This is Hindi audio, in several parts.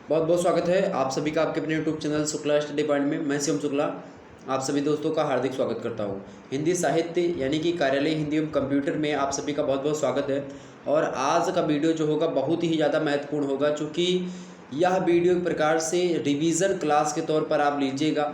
बहुत बहुत स्वागत है आप सभी का आपके अपने YouTube channel Shukla study point में। मैं शिवम शुक्ला आप सभी दोस्तों का हार्दिक स्वागत करता हूं। हिंदी साहित्य यानी कि कार्यालय हिंदी एवं कंप्यूटर में आप सभी का बहुत बहुत स्वागत है। और आज का वीडियो जो होगा बहुत ही ज़्यादा महत्वपूर्ण होगा, चूँकि यह वीडियो एक प्रकार से रिवीज़न क्लास के तौर पर आप लीजिएगा।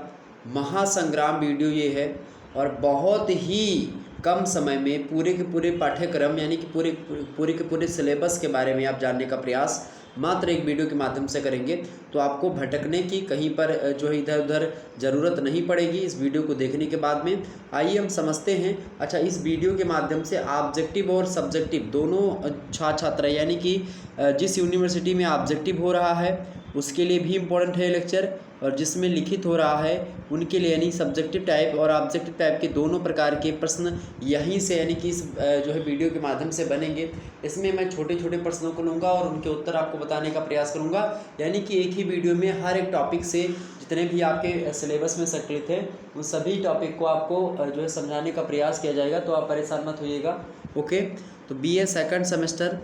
महासंग्राम वीडियो ये है और बहुत ही कम समय में पूरे के पूरे पाठ्यक्रम यानी कि पूरे के पूरे सिलेबस के बारे में आप जानने का प्रयास मात्र एक वीडियो के माध्यम से करेंगे, तो आपको भटकने की कहीं पर जो है इधर उधर ज़रूरत नहीं पड़ेगी इस वीडियो को देखने के बाद में। आइए हम समझते हैं। अच्छा, इस वीडियो के माध्यम से ऑब्जेक्टिव और सब्जेक्टिव दोनों छात्र यानी कि जिस यूनिवर्सिटी में ऑब्जेक्टिव हो रहा है उसके लिए भी इम्पोर्टेंट है लेक्चर, और जिसमें लिखित हो रहा है उनके लिए यानी सब्जेक्टिव टाइप और ऑब्जेक्टिव टाइप के दोनों प्रकार के प्रश्न यहीं से यानी कि इस जो है वीडियो के माध्यम से बनेंगे। इसमें मैं छोटे छोटे प्रश्नों को लूँगा और उनके उत्तर आपको बताने का प्रयास करूँगा, यानी कि एक ही वीडियो में हर एक टॉपिक से जितने भी आपके सिलेबस में संकलित हैं उन सभी टॉपिक को आपको जो है समझाने का प्रयास किया जाएगा, तो आप परेशान मत होइएगा। ओके, तो BA सेकंड सेमेस्टर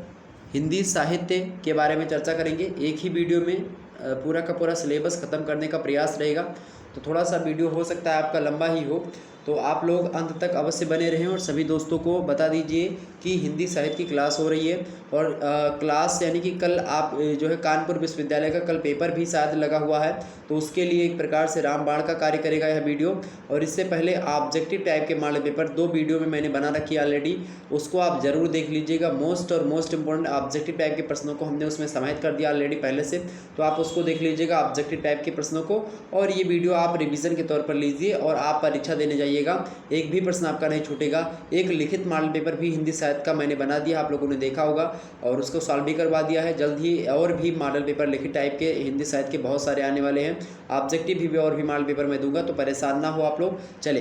हिंदी साहित्य के बारे में चर्चा करेंगे। एक ही वीडियो में पूरा का पूरा सिलेबस ख़त्म करने का प्रयास रहेगा, तो थोड़ा सा वीडियो हो सकता है आपका लंबा ही हो, तो आप लोग अंत तक अवश्य बने रहें और सभी दोस्तों को बता दीजिए कि हिंदी साहित्य की क्लास हो रही है। और क्लास यानी कि कल आप जो है कानपुर विश्वविद्यालय का कल पेपर भी शायद लगा हुआ है, तो उसके लिए एक प्रकार से रामबाण का कार्य करेगा यह वीडियो। और इससे पहले ऑब्जेक्टिव टाइप के मॉडल पेपर 2 वीडियो में मैंने बना रखी है ऑलरेडी, उसको आप ज़रूर देख लीजिएगा। मोस्ट इंपॉर्टेंट ऑब्जेक्टिव टाइप के प्रश्नों को हमने उसमें समाहित कर दिया ऑलरेडी पहले से, तो आप उसको देख लीजिएगा ऑब्जेक्टिव टाइप के प्रश्नों को। और ये वीडियो आप रिवीजन के तौर पर लीजिए और आप परीक्षा देने जाइएगा, एक भी प्रश्न आपका नहीं छूटेगा। एक लिखित मॉडल पेपर भी हिंदी साहित्य का मैंने बना दिया, आप लोगों ने देखा होगा, और उसको सॉल्व भी करवा दिया है। जल्द ही और भी मॉडल पेपर लिखित टाइप के हिंदी साहित्य के बहुत सारे आने वाले हैं। ऑब्जेक्टिव भी और भी मॉडल पेपर मैं दूंगा, तो परेशान ना हो आप लोग। चले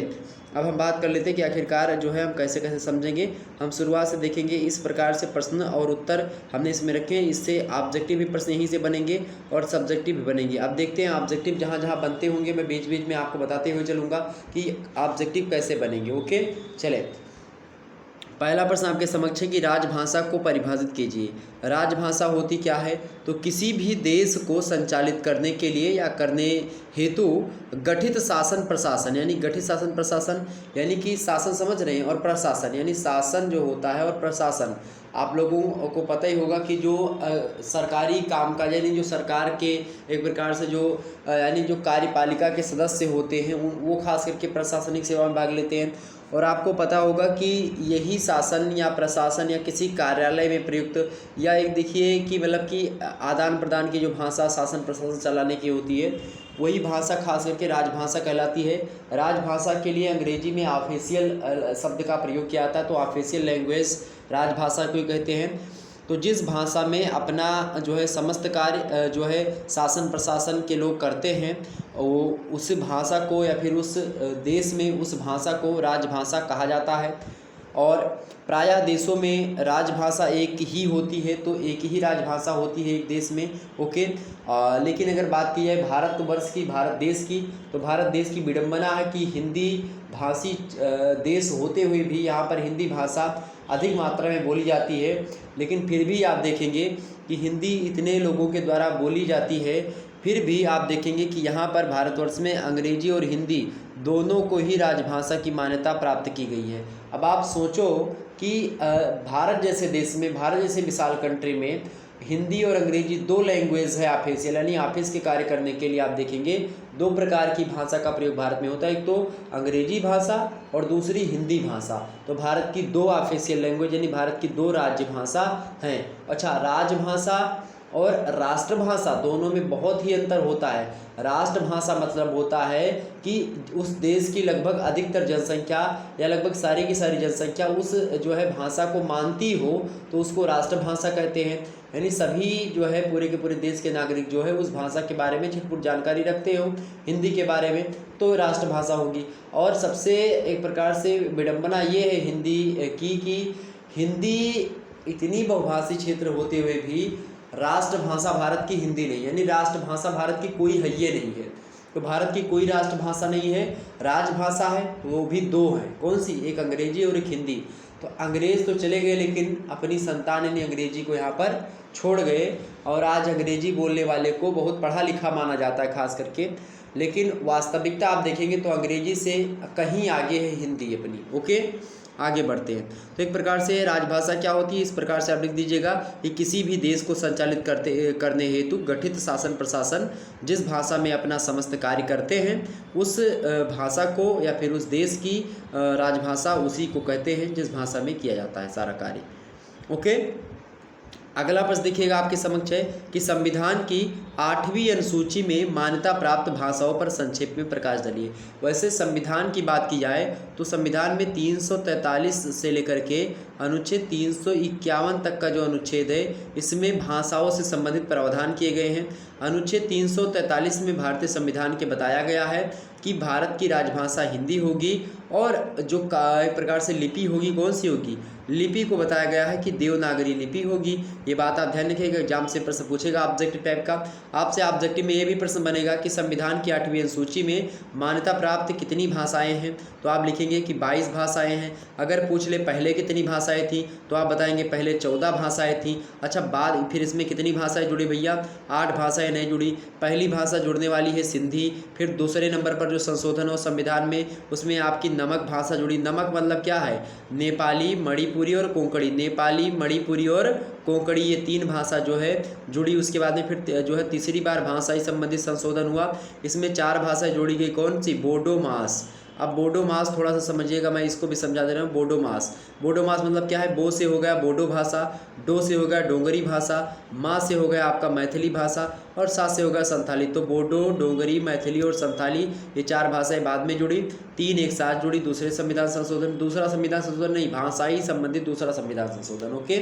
अब हम बात कर लेते हैं कि आखिरकार जो है हम कैसे कैसे समझेंगे। हम शुरुआत से देखेंगे इस प्रकार से प्रश्न और उत्तर हमने इसमें रखे हैं, इससे ऑब्जेक्टिव भी प्रश्न यहीं से बनेंगे और सब्जेक्टिव भी बनेंगे। अब देखते हैं ऑब्जेक्टिव जहाँ जहाँ बनते होंगे मैं बीच बीच में आपको बताते हुए चलूँगा कि ऑब्जेक्टिव कैसे बनेंगे। ओके, चले पहला प्रश्न आपके समक्ष है कि राजभाषा को परिभाषित कीजिए। राजभाषा होती क्या है? तो किसी भी देश को संचालित करने के लिए या करने हेतु गठित शासन प्रशासन, यानी गठित शासन प्रशासन यानी कि शासन समझ रहे हैं, और प्रशासन यानी शासन जो होता है और प्रशासन आप लोगों को पता ही होगा कि जो सरकारी कामकाज यानी जो सरकार के एक प्रकार से जो यानी जो कार्यपालिका के सदस्य होते हैं वो खास करके प्रशासनिक सेवा में भाग लेते हैं। और आपको पता होगा कि यही शासन या प्रशासन या किसी कार्यालय में प्रयुक्त या एक देखिए कि मतलब कि आदान प्रदान की जो भाषा शासन प्रशासन चलाने की होती है वही भाषा खास करके राजभाषा कहलाती है। राजभाषा के लिए अंग्रेजी में ऑफिशियल शब्द का प्रयोग किया जाता है, तो ऑफिशियल लैंग्वेज राजभाषा को कहते हैं। तो जिस भाषा में अपना जो है समस्त कार्य जो है शासन प्रशासन के लोग करते हैं वो उस भाषा को या फिर उस देश में उस भाषा को राजभाषा कहा जाता है। और प्रायः देशों में राजभाषा एक ही होती है, तो एक ही राजभाषा होती है एक देश में। ओके, लेकिन अगर बात की जाए भारतवर्ष की, भारत देश की, तो भारत देश की विडंबना है कि हिंदी भाषी देश होते हुए भी यहाँ पर हिंदी भाषा अधिक मात्रा में बोली जाती है। लेकिन फिर भी आप देखेंगे कि हिंदी इतने लोगों के द्वारा बोली जाती है, फिर भी आप देखेंगे कि यहाँ पर भारतवर्ष में अंग्रेजी और हिंदी दोनों को ही राजभाषा की मान्यता प्राप्त की गई है। अब आप सोचो कि भारत जैसे देश में, भारत जैसे विशाल कंट्री में हिंदी और अंग्रेजी 2 लैंग्वेज है ऑफिशियल, यानी ऑफिस के कार्य करने के लिए आप देखेंगे 2 प्रकार की भाषा का प्रयोग भारत में होता है, एक तो अंग्रेजी भाषा और दूसरी हिंदी भाषा। तो भारत की 2 ऑफिशियल लैंग्वेज यानी भारत की 2 राज्य भाषा हैं। अच्छा, राजभाषा और राष्ट्रभाषा दोनों में बहुत ही अंतर होता है। राष्ट्रभाषा मतलब होता है कि उस देश की लगभग अधिकतर जनसंख्या या लगभग सारी की सारी जनसंख्या उस जो है भाषा को मानती हो तो उसको राष्ट्रभाषा कहते हैं। यानी सभी जो है पूरे के पूरे देश के नागरिक जो है उस भाषा के बारे में छिटपुट जानकारी रखते हो हिंदी के बारे में, तो राष्ट्रभाषा होगी। और सबसे एक प्रकार से विडंबना ये है हिंदी की कि हिंदी इतनी बहुभाषी क्षेत्र होते हुए भी राष्ट्रभाषा भारत की हिंदी नहीं, यानी राष्ट्रभाषा भारत की कोई है ये नहीं है। तो भारत की कोई राष्ट्रभाषा नहीं है, राजभाषा है, वो भी 2 हैं। कौन सी? एक अंग्रेजी और एक हिंदी। तो अंग्रेज तो चले गए लेकिन अपनी संतान यानी अंग्रेजी को यहाँ पर छोड़ गए और आज अंग्रेजी बोलने वाले को बहुत पढ़ा लिखा माना जाता है खास करके, लेकिन वास्तविकता आप देखेंगे तो अंग्रेजी से कहीं आगे है हिंदी अपनी। ओके, आगे बढ़ते हैं। तो एक प्रकार से राजभाषा क्या होती है, इस प्रकार से आप लिख दीजिएगा कि किसी भी देश को संचालित करने हेतु गठित शासन प्रशासन जिस भाषा में अपना समस्त कार्य करते हैं उस भाषा को या फिर उस देश की राजभाषा उसी को कहते हैं जिस भाषा में किया जाता है सारा कार्य। ओके, अगला प्रश्न देखिएगा आपके समक्ष है कि संविधान की 8वीं अनुसूची में मान्यता प्राप्त भाषाओं पर संक्षेप में प्रकाश डालिए। वैसे संविधान की बात की जाए तो संविधान में 343 से लेकर के अनुच्छेद 351 तक का जो अनुच्छेद है इसमें भाषाओं से संबंधित प्रावधान किए गए हैं। अनुच्छेद 343 में भारतीय संविधान के बताया गया है कि भारत की राजभाषा हिंदी होगी और जो एक प्रकार से लिपि होगी कौन सी होगी, लिपि को बताया गया है कि देवनागरी लिपि होगी। ये बात आप ध्यान रखिएगा, एग्जाम से प्रश्न पूछेगा ऑब्जेक्टिव टाइप का। आपसे ऑब्जेक्टिव में ये भी प्रश्न बनेगा कि संविधान की 8वीं अनुसूची में मान्यता प्राप्त कितनी भाषाएं हैं, तो आप लिखेंगे कि 22 भाषाएं हैं। अगर पूछ ले पहले कितनी भाषाएं थी तो आप बताएंगे पहले 14 भाषाएं थी। अच्छा, बाद फिर इसमें कितनी भाषाएं जुड़ी भैया, 8 भाषाएं नहीं जुड़ी। पहली भाषा जुड़ने वाली है सिंधी, फिर दूसरे नंबर पर जो संशोधन हो संविधान में उसमें आपकी नमक भाषा जुड़ी। नमक मतलब क्या है, नेपाली, मणिपुरी और कोंकणी। नेपाली, मणिपुरी और कोंकणी ये 3 भाषा जो है जुड़ी। उसके बाद में फिर जो है तीसरी बार भाषाई संबंधित संशोधन हुआ, इसमें 4 भाषाएं जोड़ी गई। कौन सी, बोडोमास। अब बोडोमास थोड़ा सा समझिएगा, मैं इसको भी समझा दे रहा हूँ। बोडोमास, बोडोमास मतलब क्या है, बो से हो गया बोडो भाषा, डो से हो गया डोंगरी भाषा, माँ से हो गया आपका मैथिली भाषा और सा से हो गया संथाली। तो बोडो, डोंगरी, मैथिली और संथाली ये 4 भाषाएं बाद में जुड़ी, 3 एक साथ जुड़ी। दूसरे संविधान संशोधन, दूसरा संविधान संशोधन नहीं, भाषाई संबंधित दूसरा संविधान संशोधन। ओके,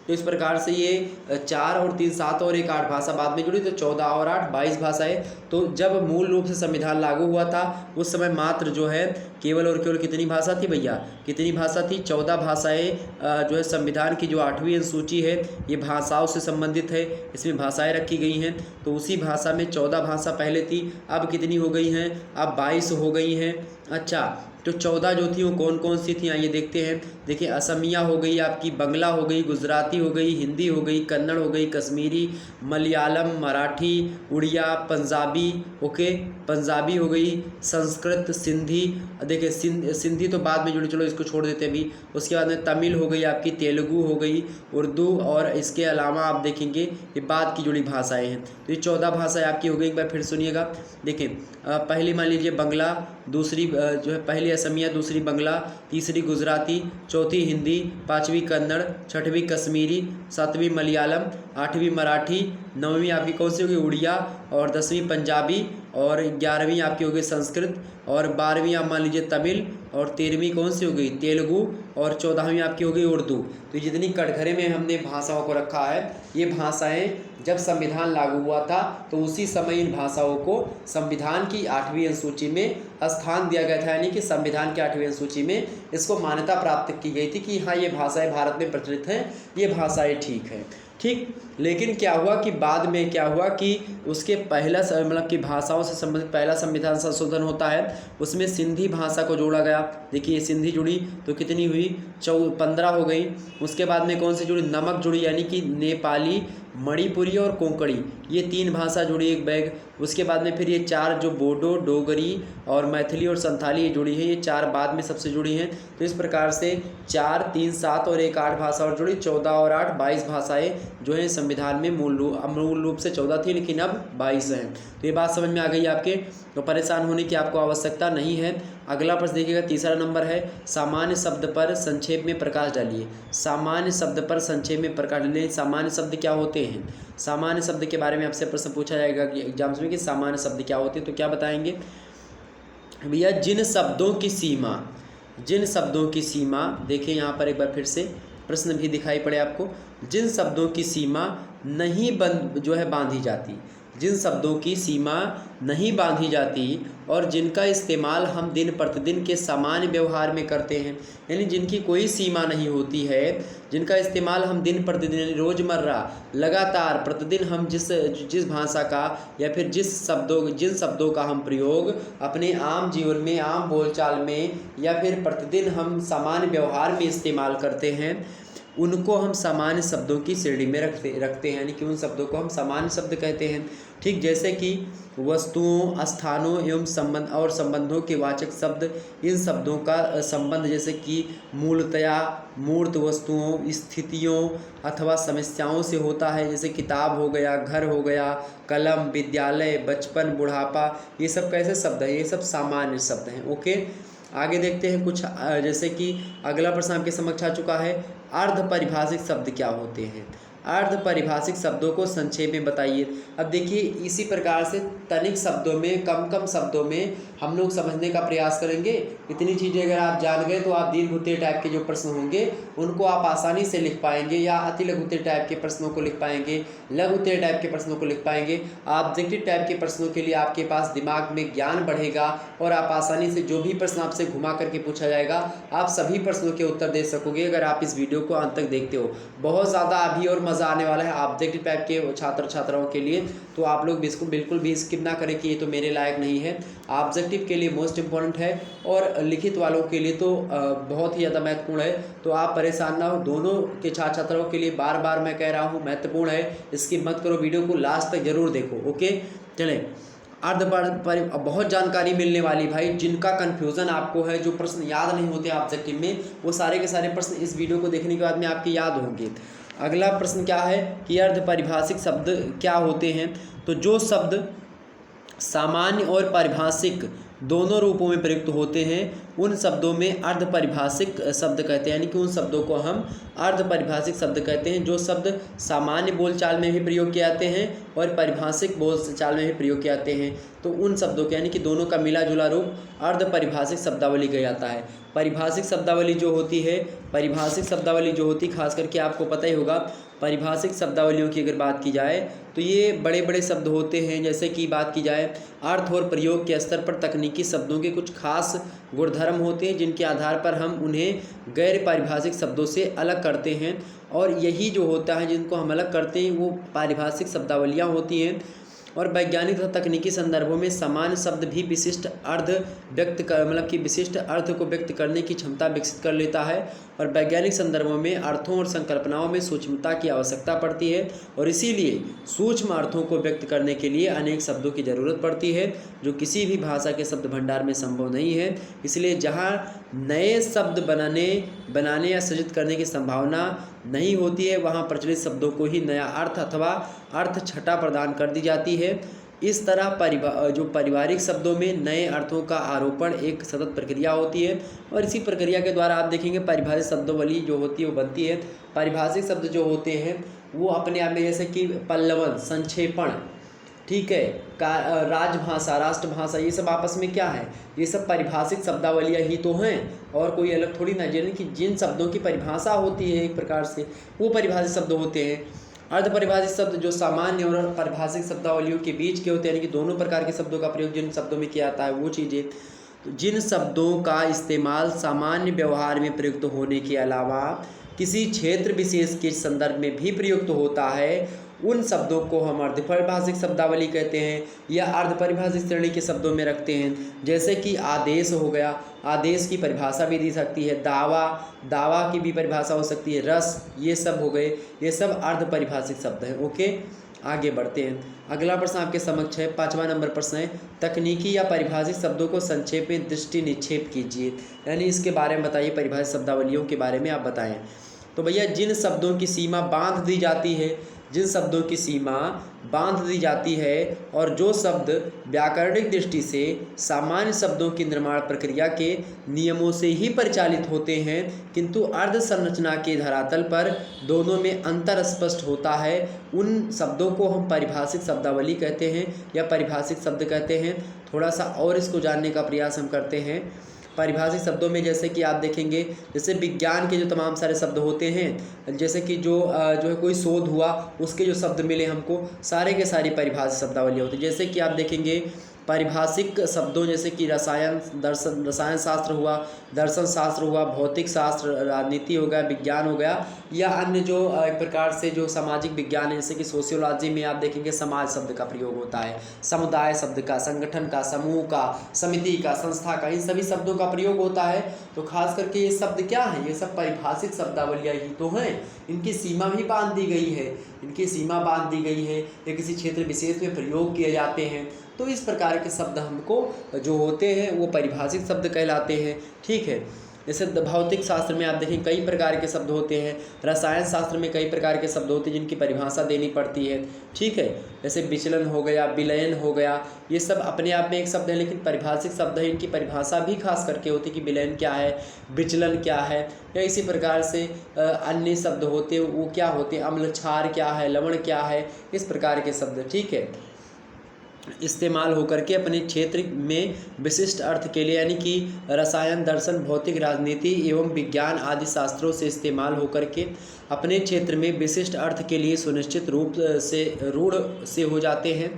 तो इस प्रकार से ये 4 और 3 7 और 1 8 भाषा बाद में जुड़ी, तो 14 और 8 22 भाषाएं। तो जब मूल रूप से संविधान लागू हुआ था उस समय मात्र जो है केवल और केवल कितनी भाषा थी भैया, कितनी भाषा थी, 14 भाषाएं जो है संविधान की जो 8वीं अनुसूची है ये भाषाओं से संबंधित है, इसमें भाषाएं रखी गई हैं। तो उसी भाषा में 14 भाषा पहले थी, अब कितनी हो गई हैं, अब 22 हो गई हैं। अच्छा, तो 14 जो थी वो कौन कौन सी थी आइए देखते हैं। देखिए, असमिया हो गई आपकी, बंगला हो गई, गुजराती हो गई, हिंदी हो गई, कन्नड़ हो गई, कश्मीरी, मलयालम, मराठी, उड़िया, पंजाबी। ओके, पंजाबी हो गई, संस्कृत, सिंधी। देखिए सिंधी तो बाद में जुड़ी, चलो इसको छोड़ देते अभी। उसके बाद में तमिल हो गई आपकी, तेलुगु हो गई, उर्दू, और इसके अलावा आप देखेंगे ये बाद की जुड़ी भाषाएँ हैं। तो ये 14 भाषाएँ आपकी हो गई। एक बार फिर सुनिएगा, देखिए पहली मान लीजिए बंगला, दूसरी जो है पहली असमिया, दूसरी बंगला, तीसरी गुजराती, चौथी हिंदी, 5वीं कन्नड़, 6वीं कश्मीरी, 7वीं मलयालम, 8वीं मराठी, 9वीं आपकी कौन सी होगी, उड़िया, और 10वीं पंजाबी, और 11वीं आपकी हो गई संस्कृत, और 12वीं आप मान लीजिए तमिल, और 13वीं कौन सी हो गई, तेलुगु, और 14वीं आपकी हो गई उर्दू। तो जितनी कटघरे में हमने भाषाओं को रखा है ये भाषाएं जब संविधान लागू हुआ था तो उसी समय इन भाषाओं को संविधान की 8वीं अनुसूची में स्थान दिया गया था, यानी कि संविधान की 8वीं अनुसूची में इसको मान्यता प्राप्त की गई थी कि हाँ ये भाषाएं भारत में प्रचलित हैं, ये भाषाएं ठीक हैं। ठीक, लेकिन क्या हुआ कि बाद में क्या हुआ कि उसके पहला मतलब कि भाषाओं से संबंधित पहला संविधान संशोधन होता है, उसमें सिंधी भाषा को जोड़ा गया। देखिए ये सिंधी जुड़ी तो कितनी हुई, 15 हो गई। उसके बाद में कौन सी जुड़ी, नमक जुड़ी, यानी कि नेपाली, मणिपुरी और कोंकणी, ये 3 भाषा जुड़ी एक बैग। उसके बाद में फिर ये 4 जो बोडो, डोगरी और मैथिली और संथाली ये जुड़ी हैं, ये 4 बाद में सबसे जुड़ी हैं। तो इस प्रकार से 4, 3, 7 और 1 8 भाषा और जुड़ी, 14 और 8 22 भाषाएं जो हैं संविधान में मूल रूप से 14 थी लेकिन अब 22 हैं। तो ये बात समझ में आ गई आपके, तो परेशान होने की आपको आवश्यकता नहीं है। अगला प्रश्न देखिएगा, तीसरा नंबर है, सामान्य शब्द पर संक्षेप में प्रकाश डालिए। सामान्य शब्द पर संक्षेप में प्रकाश डालिए। सामान्य शब्द क्या होते हैं, सामान्य शब्द के बारे में आपसे प्रश्न पूछा जाएगा कि एग्जाम्स में कि सामान्य शब्द क्या होते हैं, तो क्या बताएंगे भैया, जिन शब्दों की सीमा, जिन शब्दों की सीमा, देखिए यहाँ पर एक बार फिर से प्रश्न भी दिखाई पड़े आपको, जिन शब्दों की सीमा नहीं बांधी जाती, जिन शब्दों की सीमा नहीं बांधी जाती और जिनका इस्तेमाल हम दिन प्रतिदिन के सामान्य व्यवहार में करते हैं, यानी जिनकी कोई सीमा नहीं होती है, जिनका इस्तेमाल हम दिन प्रतिदिन रोज़मर्रा लगातार प्रतिदिन हम जिस भाषा का या फिर जिन शब्दों का हम प्रयोग अपने आम जीवन में, आम बोलचाल में या फिर प्रतिदिन हम सामान्य व्यवहार में इस्तेमाल करते हैं, उनको हम सामान्य शब्दों की श्रेणी में रखते हैं, यानी कि उन शब्दों को हम सामान्य शब्द कहते हैं। ठीक जैसे कि वस्तुओं, स्थानों एवं संबंध और संबंधों के वाचक शब्द, इन शब्दों का संबंध जैसे कि मूलतया मूर्त वस्तुओं, स्थितियों अथवा समस्याओं से होता है, जैसे किताब हो गया, घर हो गया, कलम, विद्यालय, बचपन, बुढ़ापा, ये सब कैसे शब्द हैं, ये सब सामान्य शब्द हैं। ओके, आगे देखते हैं कुछ जैसे कि अगला प्रश्न आपके समक्ष आ चुका है, अर्ध परिभाषिक शब्द क्या होते हैं। अर्ध परिभाषिक शब्दों को संक्षेप में बताइए। अब देखिए इसी प्रकार से तनिक शब्दों में, कम शब्दों में हम लोग समझने का प्रयास करेंगे। इतनी चीज़ें अगर आप जान गए तो आप दीर्घ उत्तरीय टाइप के जो प्रश्न होंगे उनको आप आसानी से लिख पाएंगे, या अति लघु उत्तरीय टाइप के प्रश्नों को लिख पाएंगे, लघु उत्तरीय टाइप के प्रश्नों को लिख पाएंगे। ऑब्जेक्टिव टाइप के प्रश्नों के लिए आपके पास दिमाग में ज्ञान बढ़ेगा और आप आसानी से जो भी प्रश्न आपसे घुमा करके पूछा जाएगा आप सभी प्रश्नों के उत्तर दे सकोगे अगर आप इस वीडियो को अंत तक देखते हो। बहुत ज़्यादा अभी और मज़ा आने वाला है ऑब्जेक्टिव टाइप के छात्र छात्राओं के लिए, तो आप लोग बिल्कुल भी स्किप ना करें कि ये तो मेरे लायक नहीं है। ऑब्जेक्टिव के लिए मोस्ट इम्पॉर्टेंट है और लिखित वालों के लिए तो बहुत ही ज़्यादा महत्वपूर्ण है, तो आप परेशान ना हो। दोनों के छात्र छात्राओं के लिए बार बार मैं कह रहा हूँ महत्वपूर्ण है, स्किप मत करो, वीडियो को लास्ट तक जरूर देखो। ओके चलें, बहुत जानकारी मिलने वाली भाई। जिनका कन्फ्यूज़न आपको है, जो प्रश्न याद नहीं होते ऑब्जेक्टिव में, वो सारे के सारे प्रश्न इस वीडियो को देखने के बाद में आपके याद होंगे। अगला प्रश्न क्या है कि अर्ध परिभाषिक शब्द क्या होते हैं। तो जो शब्द सामान्य और परिभाषिक दोनों रूपों में प्रयुक्त होते हैं उन शब्दों में अर्ध परिभाषिक शब्द कहते हैं, यानी कि उन शब्दों को हम अर्ध परिभाषिक शब्द कहते हैं। जो शब्द सामान्य बोलचाल में भी प्रयोग किए जाते हैं और परिभाषिक बोलचाल में भी प्रयोग किए जाते हैं, तो उन शब्दों के यानी कि दोनों का मिला जुला रूप अर्ध परिभाषिक शब्दावली कहा जाता है। परिभाषिक शब्दावली जो होती है, खास करके आपको पता ही होगा, परिभाषिक शब्दावलियों की अगर बात की जाए तो ये बड़े बड़े शब्द होते हैं। जैसे कि बात की जाए अर्थ और प्रयोग के स्तर पर तकनीकी शब्दों के कुछ खास गुणधर्म होते हैं जिनके आधार पर हम उन्हें गैर परिभाषिक शब्दों से अलग करते हैं, और यही जो होता है जिनको हम अलग करते हैं वो परिभाषिक शब्दावलियाँ होती हैं। और वैज्ञानिक तथा तकनीकी संदर्भों में समान शब्द भी विशिष्ट अर्थ कि विशिष्ट अर्थ को व्यक्त करने की क्षमता विकसित कर लेता है, और वैज्ञानिक संदर्भों में अर्थों और संकल्पनाओं में सूक्ष्मता की आवश्यकता पड़ती है, और इसीलिए सूक्ष्म अर्थों को व्यक्त करने के लिए अनेक शब्दों की ज़रूरत पड़ती है जो किसी भी भाषा के शब्द भंडार में संभव नहीं है। इसलिए जहाँ नए शब्द बनाने या सृजित करने की संभावना नहीं होती है वहाँ प्रचलित शब्दों को ही नया अर्थ अथवा अर्थ छटा प्रदान कर दी जाती है। इस तरह पारिवारिक शब्दों में नए अर्थों का आरोपण एक सतत प्रक्रिया होती है, और इसी प्रक्रिया के द्वारा आप देखेंगे परिभाषित शब्दावली जो होती है वो बनती है। परिभाषिक शब्द जो होते हैं वो अपने आप में जैसे कि पल्लवन, संक्षेपण, ठीक है, राजभाषा, राष्ट्रभाषा, ये सब आपस में क्या है, ये सब परिभाषिक शब्दावलियाँ ही तो हैं और कोई अलग थोड़ी ना। यानी कि जिन शब्दों की परिभाषा होती है एक प्रकार से वो परिभाषित शब्द होते हैं। अर्ध परिभाषित शब्द जो सामान्य और परिभाषिक शब्दावलियों के बीच के होते हैं, यानी कि दोनों प्रकार के शब्दों का प्रयोग जिन शब्दों में किया जाता है वो चीज़ें। तो जिन शब्दों का इस्तेमाल सामान्य व्यवहार में प्रयुक्त होने के अलावा किसी क्षेत्र विशेष के संदर्भ में भी प्रयुक्त होता है उन शब्दों को हम अर्ध परिभाषिक शब्दावली कहते हैं या अर्ध परिभाषिक श्रेणी के शब्दों में रखते हैं। जैसे कि आदेश हो गया, आदेश की परिभाषा भी दी सकती है, दावा की भी परिभाषा हो सकती है, रस, ये सब हो गए, ये सब अर्ध परिभाषिक शब्द हैं। ओके, आगे बढ़ते हैं। अगला प्रश्न आपके समक्ष है, 5वां नंबर प्रश्न है, तकनीकी या परिभाषिक शब्दों को संक्षेप में दृष्टि निक्षेप कीजिए, यानी इसके बारे में बताइए, परिभाषित शब्दावलियों के बारे में आप बताएं। तो भैया जिन शब्दों की सीमा बांध दी जाती है, और जो शब्द व्याकरणिक दृष्टि से सामान्य शब्दों की निर्माण प्रक्रिया के नियमों से ही परिचालित होते हैं किंतु अर्ध संरचना के धरातल पर दोनों में अंतर स्पष्ट होता है, उन शब्दों को हम परिभाषिक शब्दावली कहते हैं या परिभाषिक शब्द कहते हैं। थोड़ा सा और इसको जानने का प्रयास हम करते हैं। परिभाषिक शब्दों में जैसे कि आप देखेंगे, जैसे विज्ञान के जो तमाम सारे शब्द होते हैं, जैसे कि जो है कोई शोध हुआ उसके जो शब्द मिले हमको, सारे के सारी परिभाषित शब्दावली होती है। जैसे कि आप देखेंगे पारिभाषिक शब्दों जैसे कि रसायन शास्त्र हुआ, दर्शन शास्त्र हुआ, भौतिक शास्त्र, राजनीति हो गया, विज्ञान हो गया, या अन्य जो एक प्रकार से जो सामाजिक विज्ञान है, जैसे कि सोशियोलॉजी में आप देखेंगे समाज शब्द का प्रयोग होता है, समुदाय शब्द का, संगठन का, समूह का, समिति का, संस्था का, इन सभी शब्दों का प्रयोग होता है। तो खास करके ये शब्द क्या है, ये सब पारिभाषिक शब्दावलियाँ ही तो हैं, इनकी सीमा भी बांध दी गई है, इनकी सीमा बांध दी गई है, ये किसी क्षेत्र विशेष में प्रयोग किए जाते हैं। तो इस प्रकार के शब्द हमको जो होते हैं वो पारिभाषिक शब्द कहलाते हैं। ठीक है, जैसे भौतिक शास्त्र में आप देखें कई प्रकार के शब्द होते हैं, रसायन शास्त्र में कई प्रकार के शब्द होते हैं जिनकी परिभाषा देनी पड़ती है। ठीक है, जैसे विचलन हो गया, विलयन हो गया, ये सब अपने आप में एक शब्द है लेकिन परिभाषिक शब्द है, इनकी परिभाषा भी खास करके होती है कि विलयन क्या है, विचलन क्या है, या इसी प्रकार से अन्य शब्द होते हैं वो क्या होते हैं, अम्ल क्षार क्या है, लवण क्या है, इस प्रकार के शब्द। ठीक है, इस्तेमाल होकर के अपने क्षेत्र में विशिष्ट अर्थ के लिए, यानी कि रसायन, दर्शन, भौतिक, राजनीति एवं विज्ञान आदि शास्त्रों से इस्तेमाल होकर के अपने क्षेत्र में विशिष्ट अर्थ के लिए सुनिश्चित रूप से रूढ़ से हो जाते हैं।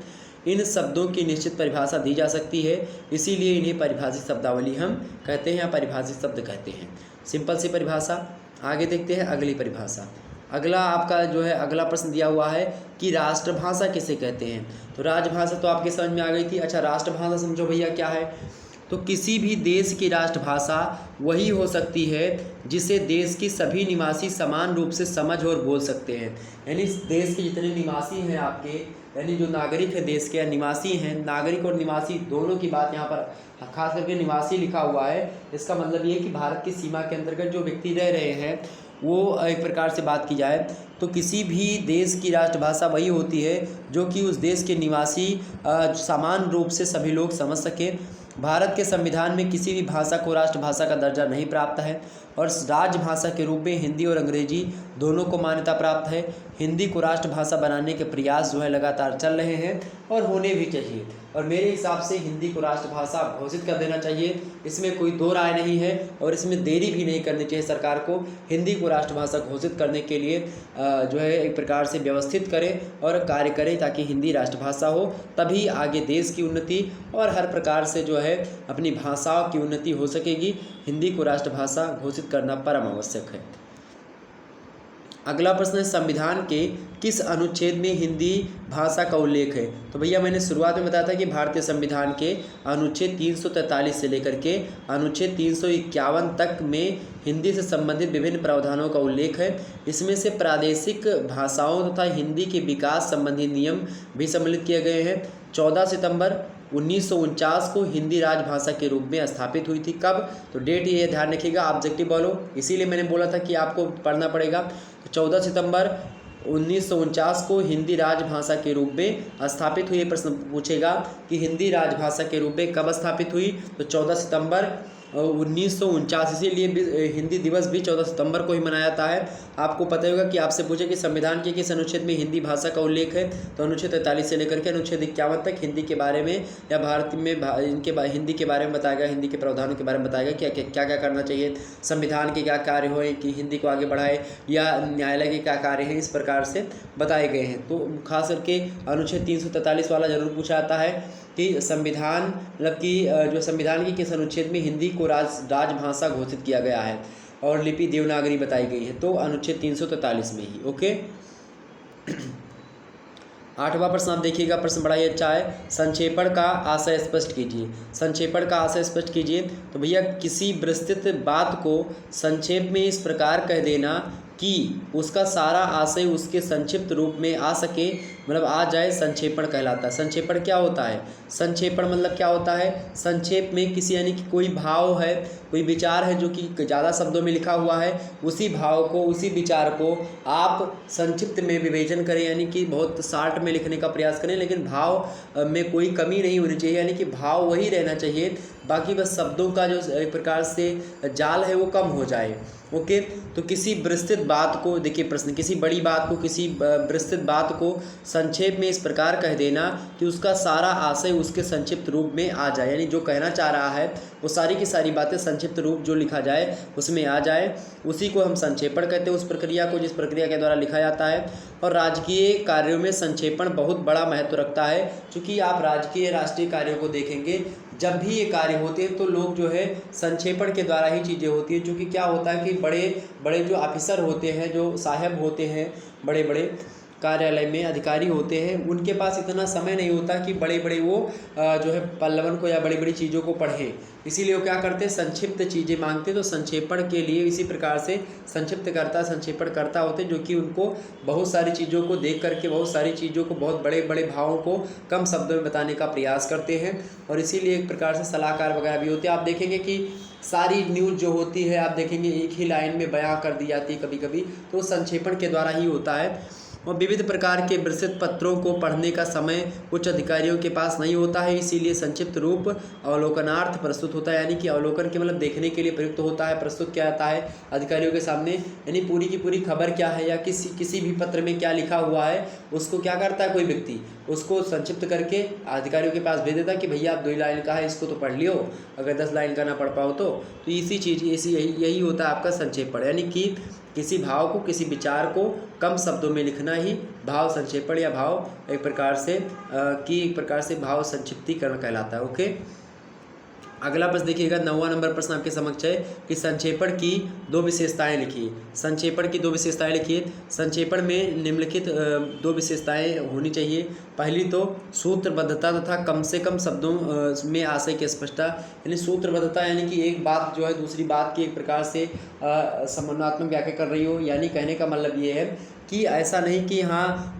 इन शब्दों की निश्चित परिभाषा दी जा सकती है, इसीलिए इन्हें परिभाषित शब्दावली हम कहते हैं या परिभाषित शब्द कहते हैं। सिंपल सी परिभाषा। आगे देखते हैं अगली परिभाषा। अगला आपका जो है अगला प्रश्न दिया हुआ है कि राष्ट्रभाषा किसे कहते हैं। तो राजभाषा तो आपके समझ में आ गई थी। अच्छा, राष्ट्रभाषा समझो भैया क्या है। तो किसी भी देश की राष्ट्रभाषा वही हो सकती है जिसे देश की सभी निवासी समान रूप से समझ और बोल सकते हैं। यानी देश के जितने निवासी हैं आपके, यानी जो नागरिक है देश के या निवासी हैं, नागरिक और निवासी दोनों की बात यहाँ पर खास करके निवासी लिखा हुआ है। इसका मतलब ये कि भारत की सीमा के अंतर्गत जो व्यक्ति रह रहे हैं वो एक प्रकार से बात की जाए तो किसी भी देश की राष्ट्रभाषा वही होती है जो कि उस देश के निवासी समान रूप से सभी लोग समझ सकें। भारत के संविधान में किसी भी भाषा को राष्ट्रभाषा का दर्जा नहीं प्राप्त है और राजभाषा के रूप में हिंदी और अंग्रेजी दोनों को मान्यता प्राप्त है। हिंदी को राष्ट्रभाषा बनाने के प्रयास जो है लगातार चल रहे हैं और होने भी चाहिए, और मेरे हिसाब से हिंदी को राष्ट्रभाषा घोषित कर देना चाहिए, इसमें कोई दो राय नहीं है और इसमें देरी भी नहीं करनी चाहिए। सरकार को हिंदी को राष्ट्रभाषा घोषित करने के लिए जो है एक प्रकार से व्यवस्थित करे और कार्य करे ताकि हिंदी राष्ट्रभाषा हो, तभी आगे देश की उन्नति और हर प्रकार से जो है अपनी भाषाओं की उन्नति हो सकेगी। हिंदी को राष्ट्रभाषा घोषित करना परम आवश्यक है। अगला प्रश्न है संविधान के किस अनुच्छेद में हिंदी भाषा का उल्लेख है। तो भैया मैंने शुरुआत में बताया था कि भारतीय संविधान के अनुच्छेद 343 से लेकर के अनुच्छेद 351 तक में हिंदी से संबंधित विभिन्न प्रावधानों का उल्लेख है। इसमें से प्रादेशिक भाषाओं तथा हिंदी के विकास संबंधी नियम भी सम्मिलित किए गए हैं। 14 सितंबर 1949 को हिंदी राजभाषा के रूप में स्थापित हुई थी। कब? तो डेट ये ध्यान रखिएगा, ऑब्जेक्टिव बोलो, इसीलिए मैंने बोला था कि आपको पढ़ना पड़ेगा। तो 14 सितंबर 1949 को हिंदी राजभाषा के रूप में स्थापित हुई। प्रश्न पूछेगा कि हिंदी राजभाषा के रूप में कब स्थापित हुई, तो 14 सितंबर 1949, इसीलिए हिंदी दिवस भी 14 सितंबर को ही मनाया जाता है। आपको पता होगा कि आपसे पूछे कि संविधान के किस अनुच्छेद में हिंदी भाषा का उल्लेख है, तो अनुच्छेद 43 से लेकर के अनुच्छेद 51 तक हिंदी के बारे में या भारत में हिंदी के बारे में बताएगा, हिंदी के प्रावधानों के बारे में बताएगा क्या क्या क्या करना चाहिए, संविधान के क्या कार्य होए कि हिंदी को आगे बढ़ाए या न्यायालय के क्या कार्य हैं, इस प्रकार से बताए गए हैं। तो खास करके अनुच्छेद 343 वाला जरूर पूछा जाता है कि संविधान मतलब कि जो संविधान के किस अनुच्छेद में हिंदी को राजभाषा घोषित किया गया है और लिपि देवनागरी बताई गई है, तो अनुच्छेद 343 में ही। ओके। 8वां प्रश्न आप देखिएगा, प्रश्न बड़ा ही अच्छा है। संक्षेपण का आशय स्पष्ट कीजिए। संक्षेपण का आशय स्पष्ट कीजिए। तो भैया किसी विस्तृत बात को संक्षेप में इस प्रकार कह देना कि उसका सारा आशय उसके संक्षिप्त रूप में आ सके, मतलब आ जाए, संक्षेपण कहलाता है। संक्षेपण क्या होता है? संक्षेपण मतलब क्या होता है? संक्षेप में किसी यानी कि कोई भाव है, कोई विचार है जो कि ज़्यादा शब्दों में लिखा हुआ है, उसी भाव को, उसी विचार को आप संक्षिप्त में विवेचन करें, यानी कि बहुत शार्ट में लिखने का प्रयास करें, लेकिन भाव में कोई कमी नहीं होनी चाहिए, यानी कि भाव वही रहना चाहिए, बाकी बस शब्दों का जो एक प्रकार से जाल है वो कम हो जाए। ओके। तो किसी विस्तृत बात को, देखिए प्रश्न, किसी बड़ी बात को, किसी विस्तृत बात को संक्षेप में इस प्रकार कह देना कि उसका सारा आशय उसके संक्षिप्त रूप में आ जाए, यानी जो कहना चाह रहा है वो सारी की सारी बातें संक्षिप्त रूप जो लिखा जाए उसमें आ जाए, उसी को हम संक्षेपण कहते हैं, उस प्रक्रिया को जिस प्रक्रिया के द्वारा लिखा जाता है। और राजकीय कार्यों में संक्षेपण बहुत बड़ा महत्व रखता है, क्योंकि आप राजकीय राष्ट्रीय कार्यों को देखेंगे, जब भी ये कार्य होते हैं तो लोग जो है संक्षेपण के द्वारा ही चीज़ें होती हैं। क्योंकि क्या होता है कि बड़े बड़े जो ऑफिसर होते हैं, जो साहब होते हैं, बड़े बड़े कार्यालय में अधिकारी होते हैं, उनके पास इतना समय नहीं होता कि बड़े बड़े वो जो है पल्लवन को या बड़ी बड़ी चीज़ों को पढ़ें, इसीलिए वो क्या करते हैं, संक्षिप्त चीज़ें मांगते हैं। तो संक्षेपण के लिए इसी प्रकार से संक्षिप्तकर्ता संक्षेपणकर्ता होते हैं, जो कि उनको बहुत सारी चीज़ों को देख करके बहुत सारी चीज़ों को बहुत बड़े बड़े भावों को कम शब्दों में बताने का प्रयास करते हैं। और इसीलिए एक प्रकार से सलाहकार वगैरह भी होते हैं। आप देखेंगे कि सारी न्यूज़ जो होती है, आप देखेंगे एक ही लाइन में बयां कर दी जाती है कभी कभी, तो संक्षेपण के द्वारा ही होता है। और विविध प्रकार के विस्तृत पत्रों को पढ़ने का समय कुछ अधिकारियों के पास नहीं होता है, इसीलिए संक्षिप्त रूप अवलोकनार्थ प्रस्तुत होता है, यानी कि अवलोकन के मतलब देखने के लिए प्रयुक्त होता है, प्रस्तुत किया जाता है अधिकारियों के सामने। यानी पूरी की पूरी खबर क्या है या किसी भी पत्र में क्या लिखा हुआ है, उसको क्या करता है कोई व्यक्ति, उसको संक्षिप्त करके अधिकारियों के पास भेज देता है कि भैया आप 2 लाइन का है, इसको तो पढ़ लियो, अगर 10 लाइन का ना पढ़ पाओ तो इसी चीज़ यही होता है आपका संक्षेपण। यानी कि किसी भाव को, किसी विचार को कम शब्दों में लिखना ही भाव संक्षेपण या भाव एक प्रकार से भाव संक्षिप्तीकरण कहलाता है। ओके, अगला प्रश्न देखिएगा, 9वां नंबर प्रश्न आपके समक्ष है कि संक्षेपण की 2 विशेषताएं लिखिए। संक्षेपण की 2 विशेषताएं लिखिए। संक्षेपण में निम्नलिखित 2 विशेषताएं होनी चाहिए। पहली तो सूत्रबद्धता तथा कम से कम शब्दों में आशय की स्पष्टता। यानी सूत्रबद्धता यानी कि एक बात जो है दूसरी बात की एक प्रकार से समन्वयात्मक व्याख्या कर रही हो, यानी कहने का मतलब ये है कि ऐसा नहीं कि हाँ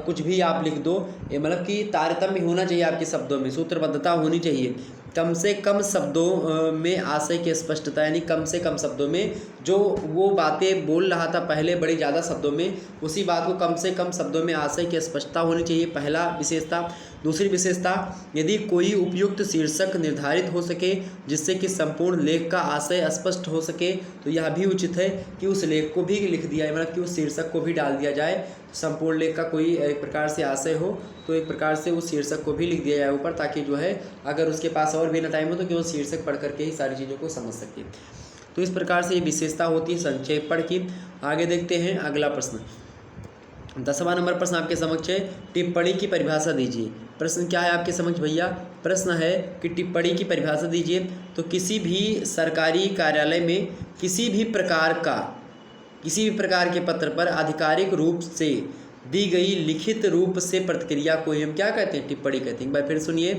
कुछ भी आप लिख दो, ये मतलब कि तारतम्य होना चाहिए आपके शब्दों में, सूत्रबद्धता होनी चाहिए। कम से कम शब्दों में आशय की स्पष्टता, यानी कम से कम शब्दों में जो वो बातें बोल रहा था पहले बड़े ज़्यादा शब्दों में, उसी बात को कम से कम शब्दों में आशय की स्पष्टता होनी चाहिए, पहला विशेषता। दूसरी विशेषता, यदि कोई उपयुक्त शीर्षक निर्धारित हो सके जिससे कि संपूर्ण लेख का आशय स्पष्ट हो सके, तो यह भी उचित है कि उस लेख को भी लिख दिया, मतलब कि उस शीर्षक को भी डाल दिया जाए। संपूर्ण लेख का कोई एक प्रकार से आशय हो तो एक प्रकार से उस शीर्षक को भी लिख दिया जाए ऊपर, ताकि जो है अगर उसके पास और भी ना टाइम हो तो केवल शीर्षक पढ़ करके ही सारी चीज़ों को समझ सके। तो इस प्रकार से ये विशेषता होती है संक्षेपण की। आगे देखते हैं अगला प्रश्न, 10वां नंबर प्रश्न आपके समक्ष है, टिप्पणी की परिभाषा दीजिए। प्रश्न क्या है आपके समक्ष भैया? प्रश्न है कि टिप्पणी की परिभाषा दीजिए। तो किसी भी सरकारी कार्यालय में किसी भी प्रकार के पत्र पर आधिकारिक रूप से दी गई लिखित रूप से प्रतिक्रिया को हम क्या कहते हैं? टिप्पणी कहते हैं। एक बार फिर सुनिए,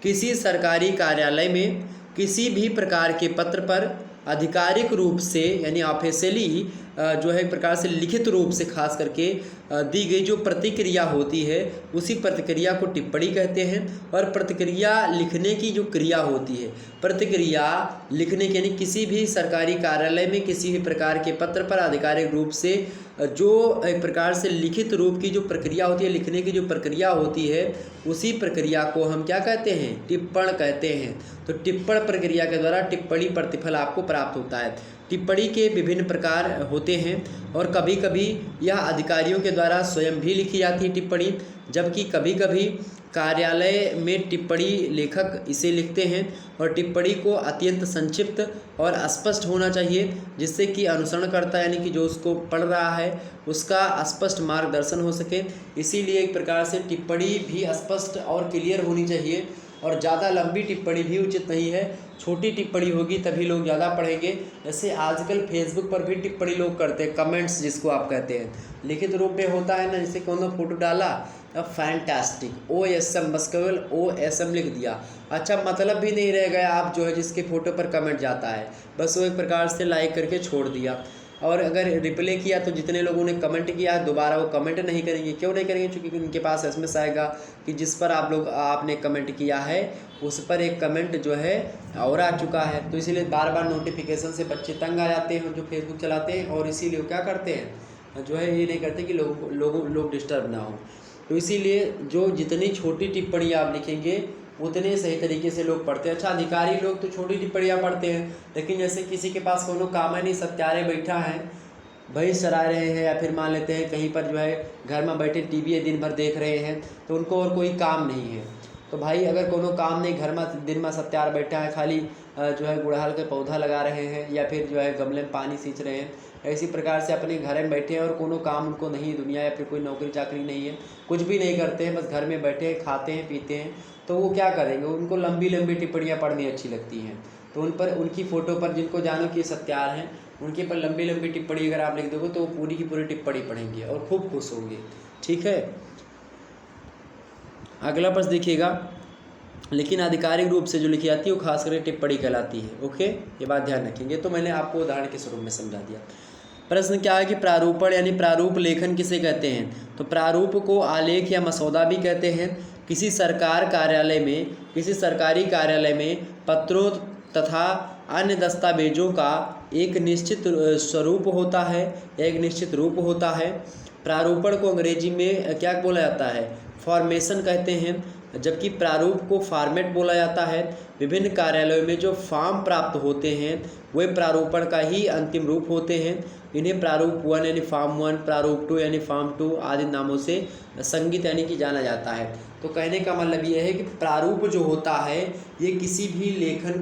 किसी सरकारी कार्यालय में किसी भी प्रकार के पत्र पर आधिकारिक रूप से यानी ऑफिशियली जो है एक प्रकार से लिखित रूप से खास करके दी गई जो प्रतिक्रिया होती है उसी प्रतिक्रिया को टिप्पणी कहते हैं। और प्रतिक्रिया लिखने की जो क्रिया होती है, प्रतिक्रिया लिखने की यानी किसी भी सरकारी कार्यालय में किसी भी प्रकार के पत्र पर आधिकारिक रूप से जो एक प्रकार से लिखित रूप की जो प्रक्रिया होती है, लिखने की जो प्रक्रिया होती है, उसी प्रक्रिया को हम क्या कहते हैं? टिप्पण कहते हैं। तो टिप्पण प्रक्रिया के द्वारा टिप्पणी प्रतिफल आपको प्राप्त होता है। टिप्पणी के विभिन्न प्रकार होते हैं और कभी कभी यह अधिकारियों के द्वारा स्वयं भी लिखी जाती है टिप्पणी, जबकि कभी कभी कार्यालय में टिप्पणी लेखक इसे लिखते हैं। और टिप्पणी को अत्यंत संक्षिप्त और स्पष्ट होना चाहिए, जिससे कि अनुसरणकर्ता यानी कि जो उसको पढ़ रहा है उसका स्पष्ट मार्गदर्शन हो सके। इसीलिए एक प्रकार से टिप्पणी भी स्पष्ट और क्लियर होनी चाहिए। और ज़्यादा लंबी टिप्पणी भी उचित नहीं है, छोटी टिप्पणी होगी तभी लोग ज़्यादा पढ़ेंगे। जैसे आजकल फेसबुक पर भी टिप्पणी लोग करते हैं, कमेंट्स जिसको आप कहते हैं, लिखित रूप में होता है ना, जैसे कौन फोटो डाला फैंटास्टिक OSM, बस केवल OSM लिख दिया, अच्छा मतलब भी नहीं रह गया आप जो है जिसके फ़ोटो पर कमेंट जाता है, बस वो एक प्रकार से लाइक करके छोड़ दिया। और अगर रिप्ले किया तो जितने लोगों ने कमेंट किया दोबारा वो कमेंट नहीं करेंगे। क्यों नहीं करेंगे? क्योंकि उनके पास SMS आएगा कि जिस पर आपने कमेंट किया है उस पर एक कमेंट जो है और आ चुका है। तो इसीलिए बार बार नोटिफिकेशन से बच्चे तंग आ जाते हैं जो फेसबुक चलाते हैं, और इसीलिए वो क्या करते हैं जो है ये नहीं करते कि लोग डिस्टर्ब ना हो। तो इसीलिए जो जितनी छोटी टिप्पणी आप लिखेंगे उतने सही तरीके से लोग पढ़ते हैं। अच्छा, अधिकारी लोग तो छोटी टिप्पणियाँ पढ़ते हैं, लेकिन जैसे किसी के पास कोनो काम है नहीं, सत्यारे बैठा है भैंस चरा रहे हैं, या फिर मान लेते हैं कहीं पर जो है घर में बैठे टीवी दिन भर देख रहे हैं, तो उनको और कोई काम नहीं है। तो भाई अगर कोनो काम नहीं, घर में दिन में सत्यार बैठा है, खाली जो है गुड़हल के पौधा लगा रहे हैं या फिर जो है गमले में पानी सींच रहे हैं, इसी प्रकार से अपने घर में बैठे हैं और कोनो काम उनको नहीं है दुनिया, या फिर कोई नौकरी चाकरी नहीं है, कुछ भी नहीं करते हैं, बस घर में बैठे हैं, खाते हैं पीते हैं, तो वो क्या करेंगे? उनको लंबी लंबी टिप्पणियाँ पढ़नी अच्छी लगती हैं। तो उन पर, उनकी फ़ोटो पर जिनको जानो कि ये सत्यार हैं, उनके पर लंबी लंबी टिप्पणी अगर आप लिख दोगे तो वो पूरी की पूरी टिप्पणी पढ़ेंगे और खूब खुश होंगे। ठीक है, अगला प्रश्न देखिएगा, लेकिन आधिकारिक रूप से जो लिखी जाती है वो खास करके टिप्पणी कहलाती है। ओके, ये बात ध्यान रखेंगे। तो मैंने आपको उदाहरण के स्वरूप में समझा दिया। प्रश्न क्या है कि प्रारूपण यानी प्रारूप लेखन किसे कहते हैं? तो प्रारूप को आलेख या मसौदा भी कहते हैं। किसी सरकारी कार्यालय में पत्रों तथा अन्य दस्तावेजों का एक निश्चित स्वरूप होता है, एक निश्चित रूप होता है। प्रारूपण को अंग्रेजी में क्या बोला जाता है? फॉर्मेशन कहते हैं, जबकि प्रारूप को फॉर्मेट बोला जाता है। विभिन्न कार्यालयों में जो फॉर्म प्राप्त होते हैं वे प्रारूपण का ही अंतिम रूप होते हैं। इन्हें प्रारूप 1 यानी फॉर्म 1, प्रारूप 2 यानी फॉर्म 2 आदि नामों से संगीत यानी कि जाना जाता है। तो कहने का मतलब ये है कि प्रारूप जो होता है ये किसी भी लेखन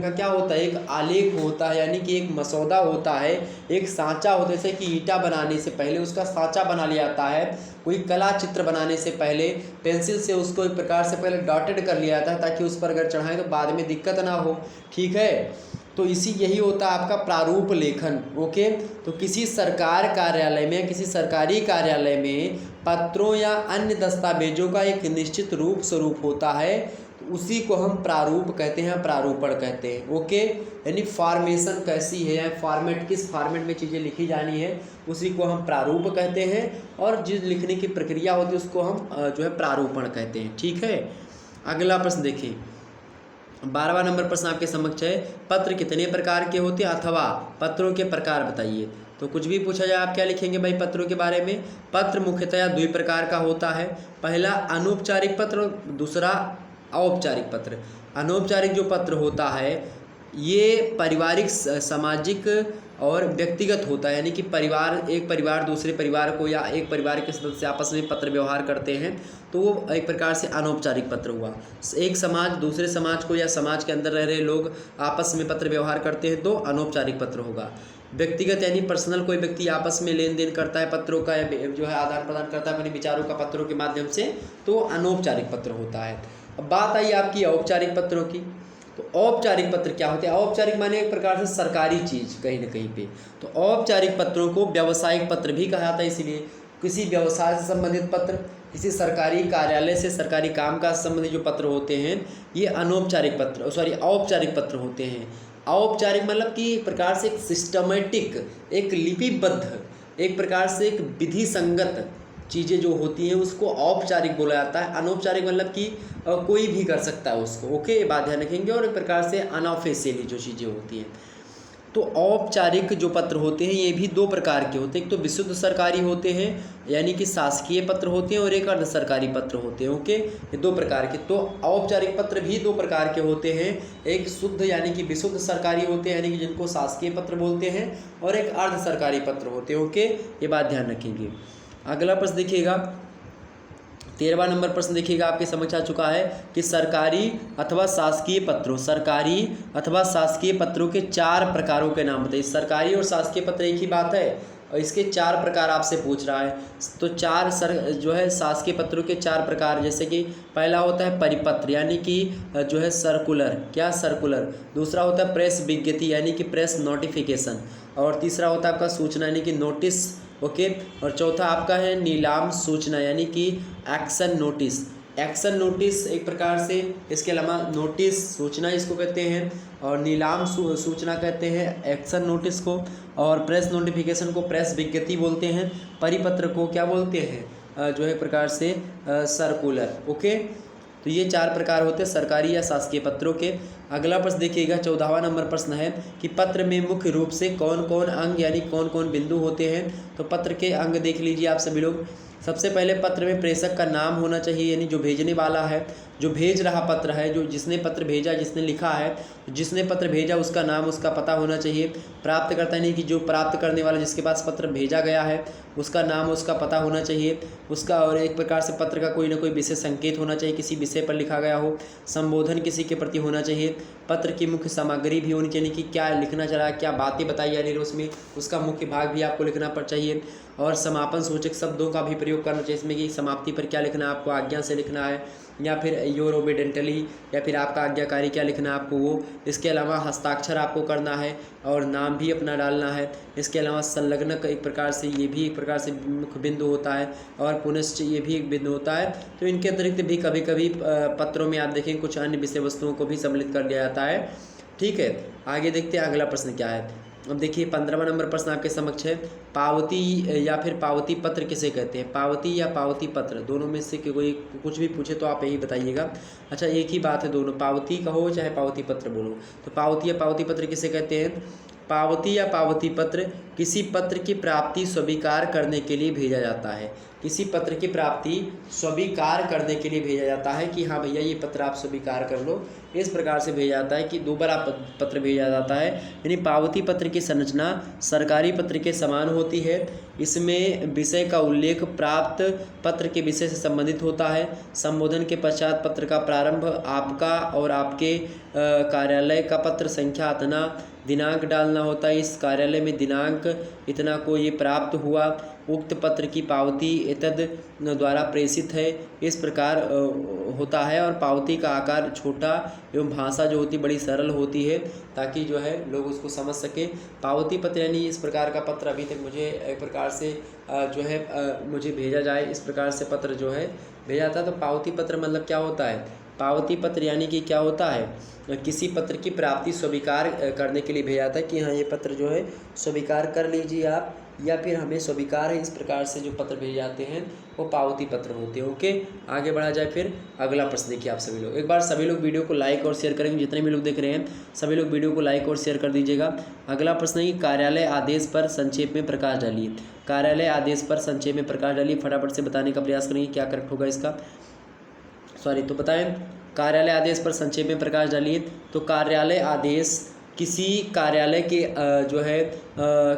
का क्या होता है? एक आलेख होता है, यानी कि एक मसौदा होता है, एक सांचा होता है। जैसे कि ईंटा बनाने से पहले उसका सांचा बना लिया जाता है, कोई कला चित्र बनाने से पहले पेंसिल से उसको एक प्रकार से पहले डॉटेड कर लिया जाता है ताकि उस पर अगर चढ़ाएं तो बाद में दिक्कत ना हो। ठीक है, तो यही होता है आपका प्रारूप लेखन। ओके, तो किसी सरकारी कार्यालय में पत्रों या अन्य दस्तावेजों का एक निश्चित स्वरूप होता है, तो उसी को हम प्रारूप कहते हैं, प्रारूपण कहते हैं। ओके, यानी फॉर्मेशन कैसी है या फॉर्मेट, किस फॉर्मेट में चीज़ें लिखी जानी है, उसी को हम प्रारूप कहते हैं, और जिस लिखने की प्रक्रिया होती है उसको हम जो है प्रारूपण कहते हैं। ठीक है, अगला प्रश्न देखिए, 12वां नंबर प्रश्न आपके समक्ष है, पत्र कितने प्रकार के होते हैं अथवा पत्रों के प्रकार बताइए। तो कुछ भी पूछा जाए आप क्या लिखेंगे भाई पत्रों के बारे में? पत्र मुख्यतया 2 प्रकार का होता है। पहला अनौपचारिक पत्र, दूसरा औपचारिक पत्र। अनौपचारिक जो पत्र होता है ये पारिवारिक, सामाजिक और व्यक्तिगत होता है, यानी कि एक परिवार दूसरे परिवार को या एक परिवार के सदस्य आपस में पत्र व्यवहार करते हैं, तो वो एक प्रकार से अनौपचारिक पत्र हुआ। एक समाज दूसरे समाज को या समाज के अंदर रह रहे लोग आपस में पत्र व्यवहार करते हैं तो अनौपचारिक पत्र होगा। व्यक्तिगत यानी पर्सनल, कोई व्यक्ति आपस में लेन देन करता है पत्रों का, जो है आदान प्रदान करता है अपने विचारों का पत्रों के माध्यम से, तो अनौपचारिक पत्र होता है। अब बात आई आपकी औपचारिक पत्रों की। तो औपचारिक पत्र क्या होते हैं? औपचारिक माने एक प्रकार से सरकारी चीज़ कहीं ना कहीं पे। तो औपचारिक पत्रों को व्यावसायिक पत्र भी कहा जाता है। इसीलिए किसी व्यवसाय से संबंधित पत्र, किसी सरकारी कार्यालय से सरकारी काम काज संबंधित जो पत्र होते हैं ये औपचारिक पत्र होते हैं। औपचारिक मतलब कि एक प्रकार से एक सिस्टमेटिक, एक लिपिबद्ध, एक प्रकार से एक विधि संगत चीज़ें जो होती हैं उसको औपचारिक बोला जाता है। अनौपचारिक मतलब कि कोई भी कर सकता है उसको। ओके, ये बात ध्यान रखेंगे। और एक प्रकार से अनऑफिशियली जो चीज़ें होती हैं। तो औपचारिक जो पत्र होते हैं ये भी 2 प्रकार के होते हैं। एक तो विशुद्ध सरकारी होते हैं यानी कि शासकीय पत्र होते हैं, और एक अर्ध सरकारी पत्र होते हैं। ओके, ये 2 प्रकार के। तो औपचारिक पत्र भी 2 प्रकार के होते हैं। एक शुद्ध यानी कि विशुद्ध सरकारी होते हैं, यानी कि जिनको शासकीय पत्र बोलते हैं, और एक अर्ध सरकारी पत्र होते हैं। ओके, ये बात ध्यान रखेंगे। अगला प्रश्न देखिएगा, 13वां नंबर प्रश्न देखिएगा, आपके समझ आ चुका है कि सरकारी अथवा शासकीय पत्रों के 4 प्रकारों के नाम बताइए। सरकारी और शासकीय पत्र एक ही बात है और इसके 4 प्रकार आपसे पूछ रहा है। तो जो है शासकीय पत्रों के 4 प्रकार, जैसे कि पहला होता है परिपत्र यानी कि जो है सर्कुलर। दूसरा होता है प्रेस विज्ञप्ति यानी कि प्रेस नोटिफिकेशन, और तीसरा होता है आपका सूचना यानी कि नोटिस। ओके, और चौथा आपका है नीलाम सूचना यानी कि एक्शन नोटिस एक प्रकार से। इसके अलावा नोटिस सूचना इसको कहते हैं, और नीलाम सूचना कहते हैं एक्शन नोटिस को, और प्रेस नोटिफिकेशन को प्रेस विज्ञप्ति बोलते हैं। परिपत्र को क्या बोलते हैं? जो है प्रकार से सर्कुलर। ओके, तो ये 4 प्रकार होते हैं सरकारी या शासकीय पत्रों के। अगला प्रश्न देखिएगा, 14वां नंबर प्रश्न है कि पत्र में मुख्य रूप से कौन कौन अंग यानी कौन कौन बिंदु होते हैं। तो पत्र के अंग देख लीजिए आप सभी लोग। सबसे पहले पत्र में प्रेषक का नाम होना चाहिए, यानी जो भेजने वाला है, जो भेज रहा पत्र है, जो जिसने पत्र भेजा, जिसने लिखा है, जिसने पत्र भेजा उसका नाम, उसका पता होना चाहिए। प्राप्तकर्ता यानी कि जो प्राप्त करने वाला, जिसके पास पत्र भेजा गया है, उसका नाम, उसका पता होना चाहिए उसका। और एक प्रकार से पत्र का कोई ना कोई विशेष संकेत होना चाहिए, किसी विषय पर लिखा गया हो। संबोधन किसी के प्रति होना चाहिए। पत्र की मुख्य सामग्री भी होनी चाहिए कि क्या लिखना चाह रहा है, क्या बातें बताई जा रही है उसमें, उसका मुख्य भाग भी आपको लिखना पर चाहिए। और समापन सूचक शब्दों का भी प्रयोग करना चाहिए इसमें, कि समाप्ति पर क्या लिखना है आपको, आज्ञा से लिखना है या फिर योर ओबीडेंटली, या फिर आपका आज्ञाकारी क्या लिखना है आपको वो। इसके अलावा हस्ताक्षर आपको करना है और नाम भी अपना डालना है। इसके अलावा संलग्नक एक प्रकार से, ये भी एक प्रकार से मुख्य बिंदु होता है, और पुनश्च ये भी एक बिंदु होता है। तो इनके अतिरिक्त भी कभी कभी पत्रों में आप देखें कुछ अन्य विषय वस्तुओं को भी सम्मिलित कर लिया जाता है। ठीक है, आगे देखते हैं अगला प्रश्न क्या है। अब देखिए 15वां नंबर प्रश्न आपके समक्ष है। पावती या फिर पावती पत्र किसे कहते हैं? पावती या पावती पत्र, दोनों में से कोई कुछ भी पूछे तो आप यही बताइएगा। अच्छा, एक ही बात है, दोनों पावती कहो चाहे पावती पत्र बोलो। तो पावती या पावती पत्र किसे कहते हैं? पावती या पावती पत्र किसी पत्र की प्राप्ति स्वीकार करने के लिए भेजा जाता है। किसी पत्र की प्राप्ति स्वीकार करने के लिए भेजा जाता है कि हाँ भैया ये पत्र आप स्वीकार कर लो, इस प्रकार से भेजा जाता है कि दोबारा पत्र भेजा जाता है। यानी पावती पत्र की संरचना सरकारी पत्र के समान होती है। इसमें विषय का उल्लेख प्राप्त पत्र के विषय से संबंधित होता है। संबोधन के पश्चात पत्र का प्रारंभ आपका और आपके कार्यालय का पत्र संख्या इतना दिनांक डालना होता है। इस कार्यालय में दिनांक इतना को ये प्राप्त हुआ, उक्त पत्र की पावती एतद द्वारा प्रेषित है, इस प्रकार होता है। और पावती का आकार छोटा एवं भाषा जो होती बड़ी सरल होती है, ताकि जो है लोग उसको समझ सके। पावती पत्र यानी इस प्रकार का पत्र अभी तक मुझे एक प्रकार से जो है मुझे भेजा जाए, इस प्रकार से पत्र जो है भेजा था। तो पावती पत्र मतलब क्या होता है? पावती पत्र यानी कि क्या होता है, किसी पत्र की प्राप्ति स्वीकार करने के लिए भेजा था कि हाँ ये पत्र जो है स्वीकार कर लीजिए आप, या फिर हमें स्वीकार है, इस प्रकार से जो पत्र भेजे जाते हैं वो पावती पत्र होते हैं। ओके, आगे बढ़ा जाए। फिर अगला प्रश्न देखिए आप सभी लोग, एक बार सभी लोग वीडियो को लाइक और शेयर करेंगे, जितने भी लोग देख रहे हैं सभी लोग वीडियो को लाइक और शेयर कर दीजिएगा। अगला प्रश्न है कि कार्यालय आदेश पर संक्षेप में प्रकाश डालिए। कार्यालय आदेश पर संक्षेप में प्रकाश डालिए, फटाफट से बताने का प्रयास करेंगे क्या करेक्ट होगा इसका। तो बताएं, कार्यालय आदेश पर संक्षेप में प्रकाश डालिए। तो कार्यालय आदेश किसी कार्यालय के जो है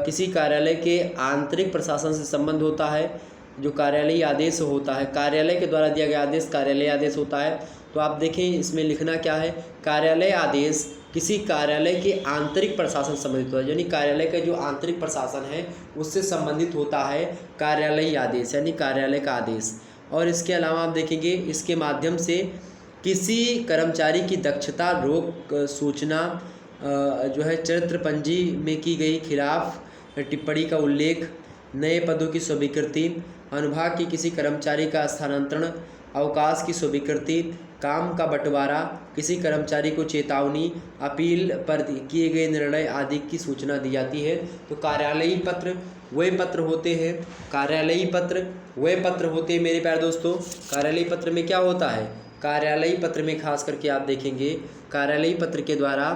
किसी कार्यालय के आंतरिक प्रशासन से संबंध होता है। जो कार्यालयीय आदेश होता है, कार्यालय के द्वारा दिया गया आदेश कार्यालय आदेश होता है। तो आप देखें इसमें लिखना क्या है, कार्यालय आदेश किसी कार्यालय के आंतरिक प्रशासन से संबंधित होता है, यानी कार्यालय का जो आंतरिक प्रशासन है उससे संबंधित होता है कार्यालयीय आदेश, यानी कार्यालय का आदेश। और इसके अलावा आप देखेंगे इसके माध्यम से किसी कर्मचारी की दक्षता, रोक, सूचना जो है चरित्र पंजी में की गई खिलाफ टिप्पणी का उल्लेख, नए पदों की स्वीकृति, अनुभाग के किसी कर्मचारी का स्थानांतरण, अवकाश की स्वीकृति, काम का बंटवारा, किसी कर्मचारी को चेतावनी, अपील पर किए गए निर्णय आदि की सूचना दी जाती है। तो कार्यालयीय पत्र वे पत्र होते हैं, कार्यालयीय पत्र वे पत्र होते हैं मेरे प्यारे दोस्तों। कार्यालयीय पत्र में क्या होता है, कार्यालयीय पत्र में खास करके आप देखेंगे कार्यालयीय पत्र के द्वारा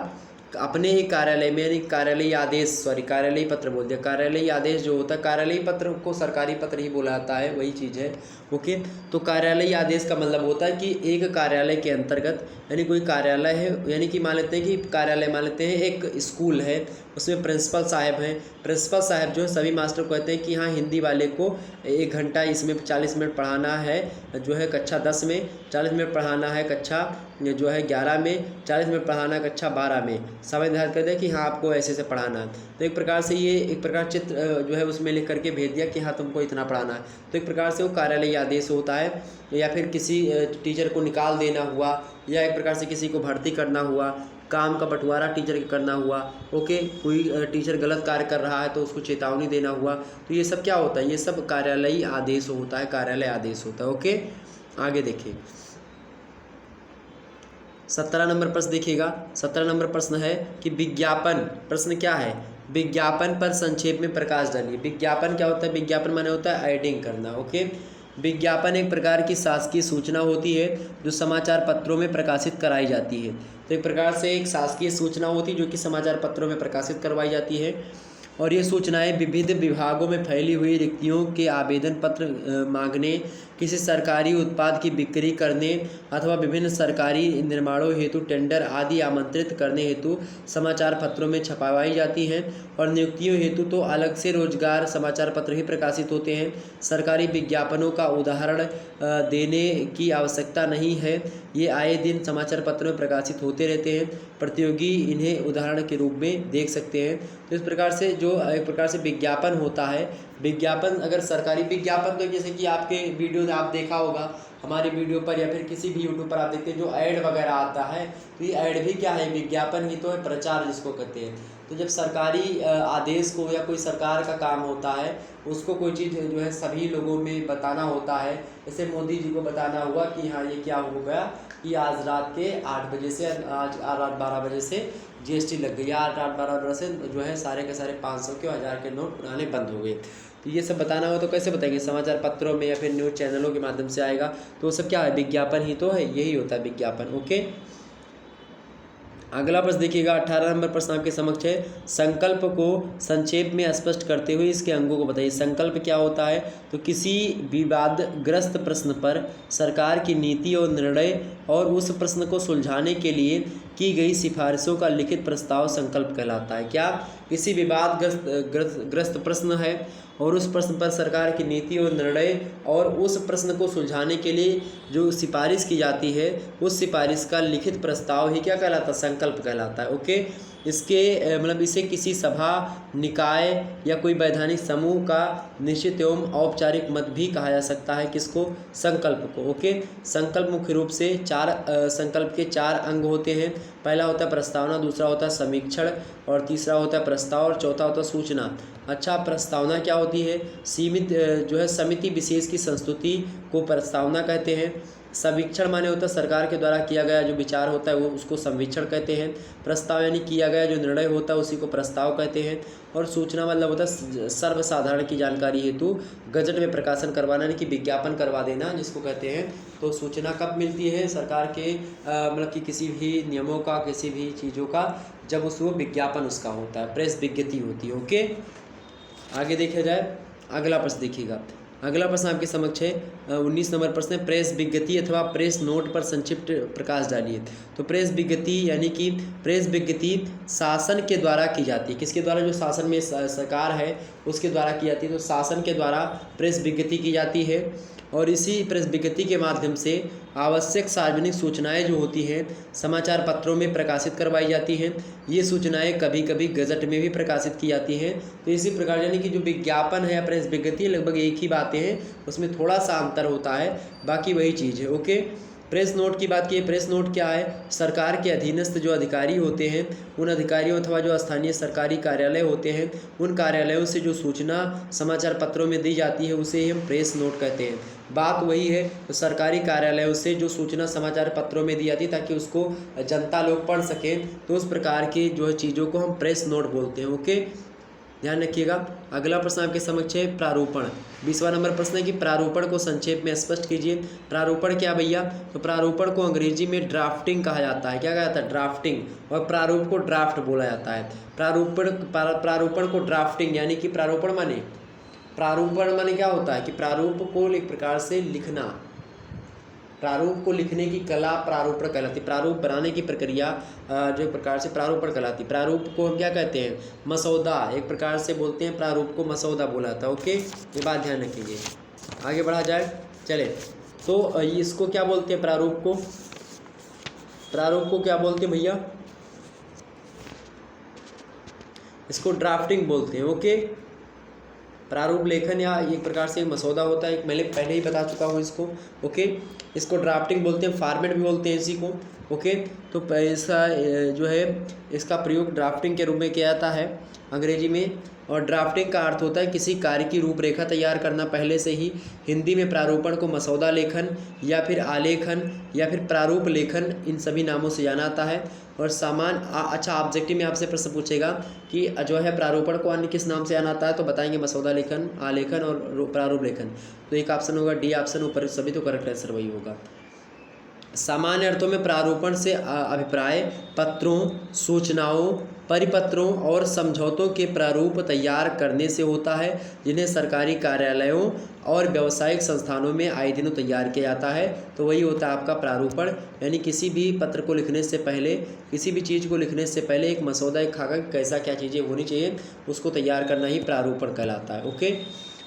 अपने ही कार्यालय में, यानी कार्यालयीय आदेश, कार्यालयीय पत्र बोल दिया, कार्यालयीय आदेश जो होता है, कार्यालयीय पत्र को सरकारी पत्र ही बोला जाता है, वही चीज़ है। ओके, तो कार्यालयीय आदेश का मतलब होता है कि एक कार्यालय के अंतर्गत, यानी कोई कार्यालय है, यानी कि मान लेते हैं कि कार्यालय, मान लेते हैं एक स्कूल है, उसमें प्रिंसिपल साहब हैं। प्रिंसिपल साहब जो है सभी मास्टर को कहते हैं कि हाँ हिंदी वाले को 1 घंटा इसमें 40 मिनट पढ़ाना है, जो है कक्षा 10 में 40 मिनट पढ़ाना है, कक्षा जो है 11 में 40 मिनट पढ़ाना है, कक्षा 12 में समय निर्धारित कर दिया कि हाँ आपको ऐसे से पढ़ाना है। तो एक प्रकार से ये एक प्रकार चित्र जो है उसमें लिख करके भेज दिया कि हाँ तुमको इतना पढ़ाना है। तो एक प्रकार से वो कार्यालयीय आदेश होता है। या फिर किसी टीचर को निकाल देना हुआ, या एक प्रकार से किसी को भर्ती करना हुआ, काम का बंटवारा टीचर के करना हुआ। ओके, कोई टीचर गलत कार्य कर रहा है तो उसको चेतावनी देना हुआ। तो ये सब क्या होता है, ये सब कार्यालयीय आदेश होता है, कार्यालय आदेश होता है। ओके, आगे देखिए 17 नंबर प्रश्न देखिएगा। 17 नंबर प्रश्न है कि विज्ञापन, प्रश्न क्या है, विज्ञापन पर संक्षेप में प्रकाश डालिए। विज्ञापन क्या होता है, विज्ञापन माने होता है एडिंग करना। ओके, विज्ञापन एक प्रकार की शासकीय सूचना होती है जो समाचार पत्रों में प्रकाशित कराई जाती है। तो एक प्रकार से एक शासकीय सूचना होती है जो कि समाचार पत्रों में प्रकाशित करवाई जाती है। और ये सूचनाएं विविध विभागों में फैली हुई रिक्तियों के आवेदन पत्र मांगने, किसी सरकारी उत्पाद की बिक्री करने अथवा विभिन्न सरकारी निर्माणों हेतु टेंडर आदि आमंत्रित करने हेतु समाचार पत्रों में छपवाई जाती हैं। और नियुक्तियों हेतु तो अलग से रोजगार समाचार पत्र ही प्रकाशित होते हैं। सरकारी विज्ञापनों का उदाहरण देने की आवश्यकता नहीं है, ये आए दिन समाचार पत्रों में प्रकाशित होते रहते हैं। प्रतियोगी इन्हें उदाहरण के रूप में देख सकते हैं। तो इस प्रकार से जो एक प्रकार से विज्ञापन होता है, विज्ञापन अगर सरकारी विज्ञापन तो जैसे कि आपके वीडियो में आप देखा होगा, हमारी वीडियो पर या फिर किसी भी यूट्यूब पर आप देखते हैं जो ऐड वगैरह आता है, तो ये ऐड भी क्या है, विज्ञापन ही तो है, प्रचार जिसको कहते हैं। तो जब सरकारी आदेश को या कोई सरकार का काम होता है उसको कोई चीज़ जो है सभी लोगों में बताना होता है। जैसे मोदी जी को बताना हुआ कि हाँ ये क्या हो गया कि आज रात के 8 बजे से आज रात 12 बजे से जीएसटी लग गई, आज रात 12 बजे से जो है सारे के सारे 500 के 1000 के नोट पुराने बंद हो गए। तो ये सब बताना हो तो कैसे बताएंगे, समाचार पत्रों में या फिर न्यूज़ चैनलों के माध्यम से आएगा। तो वो सब क्या है, विज्ञापन ही तो है, यही होता है विज्ञापन। ओके, अगला प्रश्न देखिएगा, 18 नंबर प्रश्न आपके समक्ष है। संकल्प को संक्षेप में स्पष्ट करते हुए इसके अंगों को बताइए। संकल्प क्या होता है, तो किसी विवादग्रस्त प्रश्न पर सरकार की नीति और निर्णय और उस प्रश्न को सुलझाने के लिए की गई सिफारिशों का लिखित प्रस्ताव संकल्प कहलाता है। क्या, किसी विवादग्रस्त प्रश्न है और उस प्रश्न पर सरकार की नीति और निर्णय और उस प्रश्न को सुलझाने के लिए जो सिफारिश की जाती है उस सिफारिश का लिखित प्रस्ताव ही क्या कहलाता है, संकल्प कहलाता है। ओके, इसके मतलब इसे किसी सभा, निकाय या कोई वैधानिक समूह का निश्चित एवं औपचारिक मत भी कहा जा सकता है। किसको, संकल्प को। ओके, संकल्प मुख्य रूप से संकल्प के 4 अंग होते हैं। पहला होता है प्रस्तावना, दूसरा होता है समीक्षण और तीसरा होता है प्रस्ताव और चौथा होता है सूचना। अच्छा, प्रस्तावना क्या होती है, सीमित जो है समिति विशेष की संस्तुति को प्रस्तावना कहते हैं। समीक्षण माने होता है सरकार के द्वारा किया गया जो विचार होता है वो उसको समीक्षण कहते हैं। प्रस्ताव यानी किया गया जो निर्णय होता है उसी को प्रस्ताव कहते हैं। और सूचना मतलब होता है सर्वसाधारण की जानकारी हेतु गजट में प्रकाशन करवाना यानी कि विज्ञापन करवा देना जिसको कहते हैं। तो सूचना कब मिलती है, सरकार के मतलब कि किसी भी नियमों का, किसी भी चीज़ों का, जब उसको विज्ञापन उसका होता है, प्रेस विज्ञप्ति होती है। ओके, आगे देखा जाए, अगला प्रश्न देखिएगा। अगला प्रश्न आपके समक्ष है 19 नंबर प्रश्न है, प्रेस विज्ञप्ति अथवा प्रेस नोट पर संक्षिप्त प्रकाश डालिए। तो प्रेस विज्ञप्ति यानी कि प्रेस विज्ञप्ति शासन के द्वारा की जाती है। किसके द्वारा, जो शासन में सरकार है उसके द्वारा की जाती है। तो शासन के द्वारा प्रेस विज्ञप्ति की जाती है और इसी प्रेस विज्ञप्ति के माध्यम से आवश्यक सार्वजनिक सूचनाएं जो होती हैं समाचार पत्रों में प्रकाशित करवाई जाती हैं। ये सूचनाएं कभी कभी गजट में भी प्रकाशित की जाती हैं। तो इसी प्रकार यानी कि जो विज्ञापन है या प्रेस विज्ञप्ति लगभग एक ही बातें हैं, उसमें थोड़ा सा अंतर होता है, बाकी वही चीज़ है। ओके, प्रेस नोट की बात की, प्रेस नोट क्या है, सरकार के अधीनस्थ जो अधिकारी होते हैं उन अधिकारियों अथवा जो स्थानीय सरकारी कार्यालय होते हैं उन कार्यालयों से जो सूचना समाचार पत्रों में दी जाती है उसे हम प्रेस नोट कहते हैं। बात वही है, तो सरकारी कार्यालयों से जो सूचना समाचार पत्रों में दी जाती है ताकि उसको जनता लोग पढ़ सकें, तो उस प्रकार की जो है चीज़ों को हम प्रेस नोट बोलते हैं। ओके, ध्यान रखिएगा। अगला प्रश्न आपके समक्ष है प्रारूपण। 20वां नंबर प्रश्न है कि प्रारूपण को संक्षेप में स्पष्ट कीजिए। प्रारूपण क्या भैया, तो प्रारूपण को अंग्रेजी में ड्राफ्टिंग कहा जाता है। क्या कहा जाता है, ड्राफ्टिंग, और प्रारूप को ड्राफ्ट बोला जाता है। प्रारूपण को ड्राफ्टिंग यानी कि प्रारूपण माने क्या होता है कि प्रारूप को एक प्रकार से लिखना, प्रारूप को लिखने की कला प्रारूपण कहलाती है। प्रारूप बनाने की प्रक्रिया जो एक प्रकार से प्रारूपण कहलाती है। प्रारूप को हम क्या कहते हैं, मसौदा, एक प्रकार से बोलते हैं प्रारूप को मसौदा बोला जाता है। ओके, ये बात ध्यान रखिए। आगे बढ़ा जाए, चले, तो इसको क्या बोलते हैं, प्रारूप को क्या बोलते हैं भैया, इसको ड्राफ्टिंग बोलते हैं। ओके, प्रारूप लेखन या एक प्रकार से मसौदा होता है, मैंने पहले ही बता चुका हूँ इसको। ओके, इसको ड्राफ्टिंग बोलते हैं, फॉर्मेट भी बोलते हैं इसी को। ओके, तो इसका जो है इसका प्रयोग ड्राफ्टिंग के रूप में किया जाता है अंग्रेजी में। और ड्राफ्टिंग का अर्थ होता है किसी कार्य की रूपरेखा तैयार करना पहले से ही। हिंदी में प्रारूपण को मसौदा लेखन या फिर आलेखन या फिर प्रारूप लेखन इन सभी नामों से जाना जाता है। और अच्छा, ऑब्जेक्टिव में आपसे प्रश्न पूछेगा कि जो है प्रारूपण को अन्य किस नाम से जाना जाता है, तो बताएंगे मसौदा लेखन, आलेखन और प्रारूप लेखन। तो एक ऑप्शन होगा डी ऑप्शन, ऊपर सभी तो करेक्ट आंसर वही होगा। सामान्य अर्थों में प्रारूपण से अभिप्राय पत्रों, सूचनाओं, परिपत्रों और समझौतों के प्रारूप तैयार करने से होता है, जिन्हें सरकारी कार्यालयों और व्यावसायिक संस्थानों में आए दिनों तैयार किया जाता है। तो वही होता है आपका प्रारूपण, यानी किसी भी पत्र को लिखने से पहले, किसी भी चीज़ को लिखने से पहले एक मसौदा, एक कागज, कैसा क्या चीज़ें होनी चाहिए, उसको तैयार करना ही प्रारूपण कहलाता है। ओके,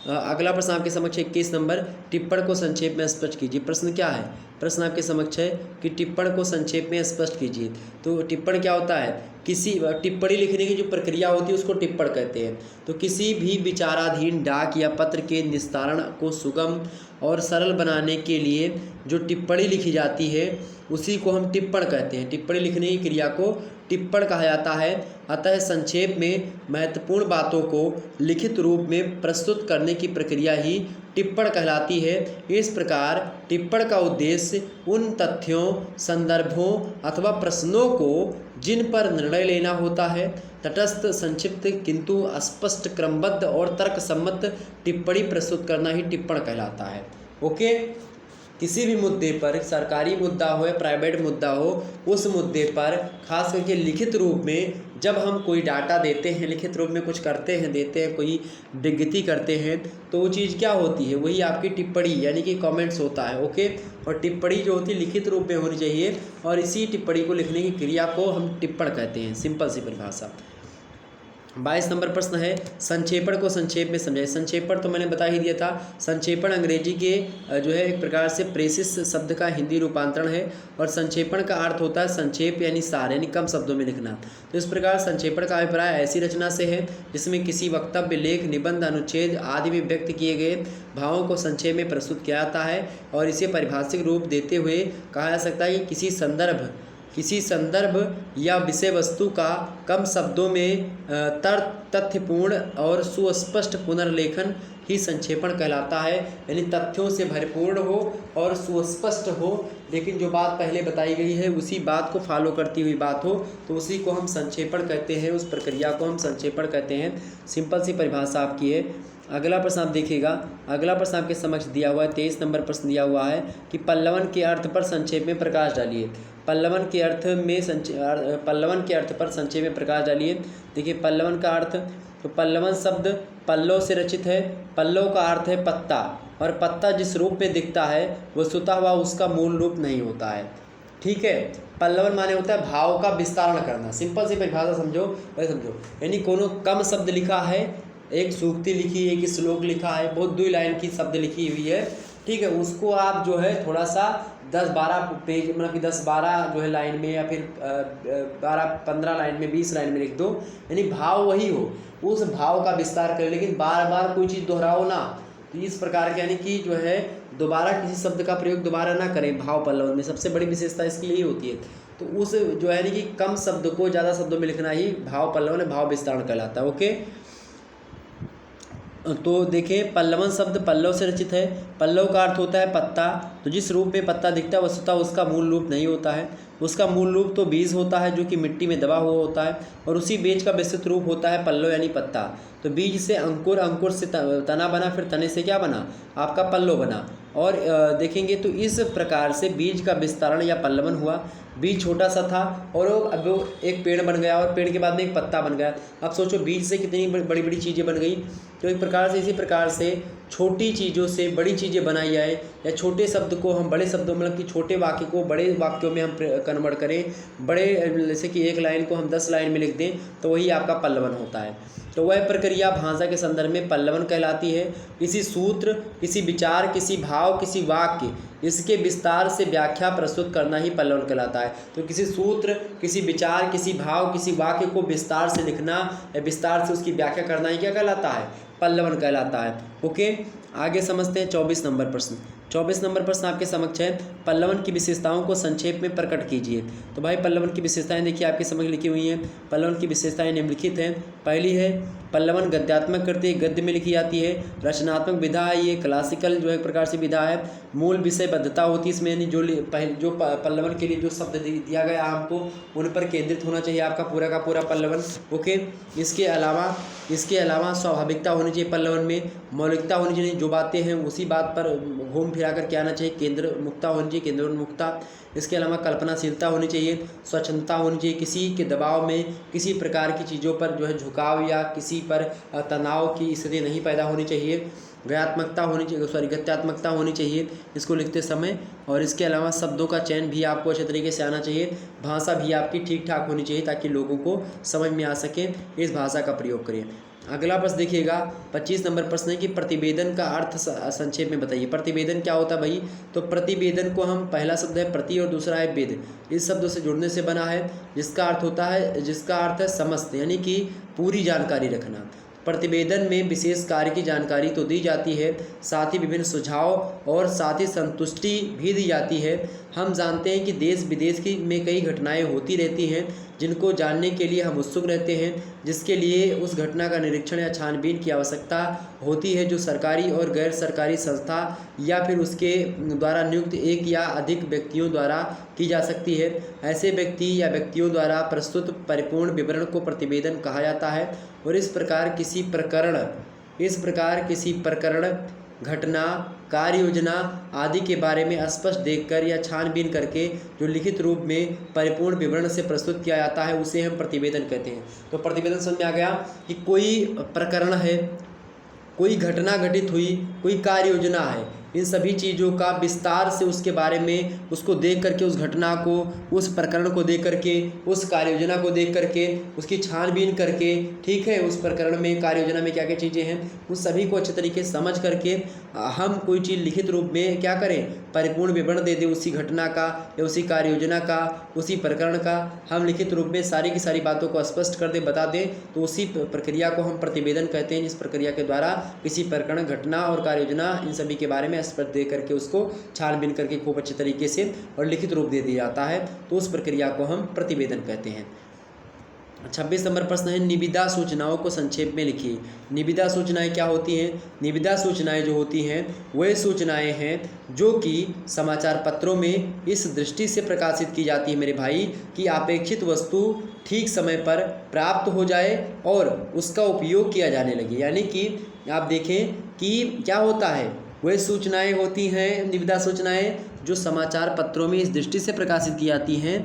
अगला प्रश्न आपके समक्ष 21 नंबर, टिप्पण को संक्षेप में स्पष्ट कीजिए। प्रश्न क्या है? प्रश्न आपके समक्ष है कि टिप्पण को संक्षेप में स्पष्ट कीजिए। तो टिप्पण क्या होता है? किसी टिप्पणी लिखने की जो प्रक्रिया होती है उसको टिप्पण कहते हैं। तो किसी भी विचाराधीन डाक या पत्र के निस्तारण को सुगम और सरल बनाने के लिए जो टिप्पणी लिखी जाती है उसी को हम टिप्पण कहते हैं। टिप्पणी लिखने की क्रिया को टिप्पण कहा जाता है। अतः संक्षेप में महत्वपूर्ण बातों को लिखित रूप में प्रस्तुत करने की प्रक्रिया ही टिप्पण कहलाती है। इस प्रकार टिप्पण का उद्देश्य उन तथ्यों, संदर्भों अथवा प्रश्नों को जिन पर निर्णय लेना होता है, तटस्थ, संक्षिप्त किंतु स्पष्ट, क्रमबद्ध और तर्कसम्मत टिप्पणी प्रस्तुत करना ही टिप्पण कहलाता है। ओके, किसी भी मुद्दे पर, सरकारी मुद्दा हो या प्राइवेट मुद्दा हो, उस मुद्दे पर खास करके लिखित रूप में जब हम कोई डाटा देते हैं, लिखित रूप में कुछ करते हैं, देते हैं, कोई विज्ञप्ति करते हैं, तो वो चीज़ क्या होती है? वही आपकी टिप्पणी यानी कि कमेंट्स होता है। ओके, और टिप्पणी जो होती है लिखित रूप में होनी चाहिए, और इसी टिप्पणी को लिखने की क्रिया को हम टिप्पण कहते हैं। सिंपल सी परिभाषा। 22 नंबर प्रश्न है, संक्षेपण को संक्षेप में समझाइए। संक्षेपण तो मैंने बता ही दिया था। संक्षेपण अंग्रेजी के जो है एक प्रकार से प्रेसिस शब्द का हिंदी रूपांतरण है, और संक्षेपण का अर्थ होता है संक्षेप यानी सार, यानी कम शब्दों में लिखना। तो इस प्रकार संक्षेपण का अभिप्राय ऐसी रचना से है जिसमें किसी वक्तव्य, लेख, निबंध, अनुच्छेद आदि में व्यक्त किए गए भावों को संक्षेप में प्रस्तुत किया जाता है, और इसे पारिभाषिक रूप देते हुए कहा जा सकता है कि किसी संदर्भ या विषय वस्तु का कम शब्दों में तथ्यपूर्ण और सुस्पष्ट पुनर्लेखन ही संक्षेपण कहलाता है। यानी तथ्यों से भरपूर हो और सुस्पष्ट हो, लेकिन जो बात पहले बताई गई है उसी बात को फॉलो करती हुई बात हो, तो उसी को हम संक्षेपण कहते हैं, उस प्रक्रिया को हम संक्षेपण कहते हैं। सिंपल सी परिभाषा आपकी है। अगला प्रश्न आप देखिएगा। अगला प्रश्न आपके समक्ष दिया हुआ है, 23 नंबर प्रश्न दिया हुआ है कि पल्लवन के अर्थ पर संक्षेप में प्रकाश डालिए। पल्लवन के अर्थ पर संक्षेप में प्रकाश डालिए। देखिए पल्लवन का अर्थ, तो पल्लवन शब्द पल्लव से रचित है। पल्लव का अर्थ है पत्ता, और पत्ता जिस रूप में दिखता है वस्तुतः वह उसका मूल रूप नहीं होता है। ठीक है, पल्लवन माने होता है भाव का विस्तारण करना। सिंपल सी परिभाषा समझो, वही समझो, यानी कोनो कम शब्द लिखा है, एक सूक्ति लिखी है, एक श्लोक लिखा है, बहुत 2 लाइन की शब्द लिखी हुई है, ठीक है, उसको आप जो है थोड़ा सा 10-12 पेज, मतलब कि 10-12 जो है लाइन में, या फिर 12-15 लाइन में, 20 लाइन में लिख दो, यानी भाव वही हो, उस भाव का विस्तार करें, लेकिन बार बार कोई चीज़ दोहराओ ना। तो इस प्रकार के यानी कि जो है दोबारा किसी शब्द का प्रयोग दोबारा ना करें भाव पल्लवन में, सबसे बड़ी विशेषता इसकी यही होती है। तो उस जो है यानी कि कम शब्द को ज़्यादा शब्दों में लिखना ही भाव पल्लवन, भाव विस्तारण कहलाता है। ओके, तो देखिए पल्लवन शब्द पल्लव से रचित है। पल्लव का अर्थ होता है पत्ता, तो जिस रूप में पत्ता दिखता है वस्तुतः उसका मूल रूप नहीं होता है। उसका मूल रूप तो बीज होता है जो कि मिट्टी में दबा हुआ होता है, और उसी बीज का विस्तृत रूप होता है पल्लव यानी पत्ता। तो बीज से अंकुर, अंकुर से तना बना, फिर तने से क्या बना? आपका पल्लव बना। और देखेंगे तो इस प्रकार से बीज का विस्तारण या पल्लवन हुआ। बीज छोटा सा था और अब वो एक पेड़ बन गया, और पेड़ के बाद में एक पत्ता बन गया। अब सोचो बीज से कितनी बड़ी बड़ी चीज़ें बन गई। तो एक प्रकार से, इसी प्रकार से छोटी चीज़ों से बड़ी चीज़ें बनाई जाए, या छोटे शब्द को हम बड़े शब्दों, मतलब कि छोटे वाक्य को बड़े वाक्यों में हम कन्वर्ट करें, बड़े, जैसे कि एक लाइन को हम 10 लाइन में लिख दें, तो वही आपका पल्लवन होता है। तो वह प्रक्रिया भाषा के संदर्भ में पल्लवन कहलाती है। किसी सूत्र, किसी विचार, किसी भाव, किसी वाक्य, इसके विस्तार से व्याख्या प्रस्तुत करना ही पल्लवन कहलाता है। तो किसी सूत्र, किसी विचार, किसी भाव, किसी वाक्य को विस्तार से लिखना या विस्तार से उसकी व्याख्या करना ही क्या कहलाता है? पल्लवन कहलाता है। ओके, आगे समझते हैं 24 नंबर प्रश्न। 24 नंबर प्रश्न आपके समक्ष है, पल्लवन की विशेषताओं को संक्षेप में प्रकट कीजिए। तो भाई पल्लवन की विशेषताएं देखिए आपके समक्ष लिखी हुई हैं। पल्लवन की विशेषताएं निम्नलिखित हैं। पहली है पल्लवन गद्यात्मक कृति, गद्य में लिखी जाती है। रचनात्मक विधा है, ये क्लासिकल जो है एक प्रकार से विधा है। मूल विषय बद्धता होती है इसमें, यानी जो पल्लवन के लिए जो शब्द दिया गया हमको उन पर केंद्रित होना चाहिए आपका पूरा का पूरा पल्लवन। ओके, इसके अलावा स्वाभाविकता होनी चाहिए पल्लवन में, मौलिकता होनी चाहिए, जो बातें हैं उसी बात पर घूम फिरा करके आना चाहिए, केंद्र मुक्ता होनी चाहिए, केंद्रोन्मुक्ता। इसके अलावा कल्पनाशीलता होनी चाहिए, स्वच्छंदता होनी चाहिए, किसी के दबाव में किसी प्रकार की चीज़ों पर जो है झुकाव या किसी पर तनाव की स्थिति नहीं पैदा होनी चाहिए, गत्यात्मकता होनी चाहिए इसको लिखते समय। और इसके अलावा शब्दों का चयन भी आपको अच्छे तरीके से आना चाहिए, भाषा भी आपकी ठीक ठाक होनी चाहिए ताकि लोगों को समझ में आ सके, इस भाषा का प्रयोग करिए। अगला प्रश्न देखिएगा, 25 नंबर प्रश्न है कि प्रतिवेदन का अर्थ संक्षेप में बताइए। प्रतिवेदन क्या होता है भाई? तो प्रतिवेदन को हम, पहला शब्द है प्रति और दूसरा है वेद, इस शब्दों से जुड़ने से बना है, जिसका अर्थ है समस्त, यानी कि पूरी जानकारी रखना। प्रतिवेदन में विशेष कार्य की जानकारी तो दी जाती है, साथ ही विभिन्न सुझाव और साथ ही संतुष्टि भी दी जाती है। हम जानते हैं कि देश विदेश में कई घटनाएं होती रहती हैं जिनको जानने के लिए हम उत्सुक रहते हैं, जिसके लिए उस घटना का निरीक्षण या छानबीन की आवश्यकता होती है, जो सरकारी और गैर सरकारी संस्था या फिर उसके द्वारा नियुक्त एक या अधिक व्यक्तियों द्वारा की जा सकती है। ऐसे व्यक्ति या व्यक्तियों द्वारा प्रस्तुत परिपूर्ण विवरण को प्रतिवेदन कहा जाता है। और इस प्रकार किसी प्रकरण, घटना, कार्य योजना आदि के बारे में स्पष्ट देखकर या छानबीन करके जो लिखित रूप में परिपूर्ण विवरण से प्रस्तुत किया जाता है उसे हम प्रतिवेदन कहते हैं। तो प्रतिवेदन समझ में आ गया कि कोई प्रकरण है, कोई घटना घटित हुई, कोई कार्य योजना है, इन सभी चीज़ों का विस्तार से उसके बारे में उसको देख करके, उस घटना को, उस प्रकरण को देख करके, उस कार्य योजना को देख करके, उसकी छानबीन करके, ठीक है, उस प्रकरण में, कार्य योजना में क्या क्या चीज़ें हैं उस सभी को अच्छे तरीके से समझ करके हम कोई चीज़ लिखित रूप में क्या करें, परिपूर्ण विवरण दे दें उसी घटना का या उसी कार्य योजना का, उसी प्रकरण का हम लिखित रूप में सारी की सारी बातों को स्पष्ट कर दें, बता दें, तो उसी प्रक्रिया को हम प्रतिवेदन कहते हैं, जिस प्रक्रिया के द्वारा किसी प्रकरण, घटना और कार्य योजना इन सभी के बारे में स्पष्ट दे करके उसको छानबीन करके खूब अच्छे तरीके से और लिखित रूप दे दिया जाता है, तो उस प्रक्रिया को हम प्रतिवेदन कहते हैं। 26 नंबर प्रश्न है, निविदा सूचनाओं को संक्षेप में लिखिए। निविदा सूचनाएं क्या होती हैं? निविदा सूचनाएं जो होती हैं वह सूचनाएं हैं जो कि समाचार पत्रों में इस दृष्टि से प्रकाशित की जाती है मेरे भाई कि अपेक्षित वस्तु ठीक समय पर प्राप्त हो जाए और उसका उपयोग किया जाने लगे। यानी कि आप देखें कि क्या होता है, वह सूचनाएं होती हैं, निविदा सूचनाएं जो समाचार पत्रों में इस दृष्टि से प्रकाशित की जाती हैं,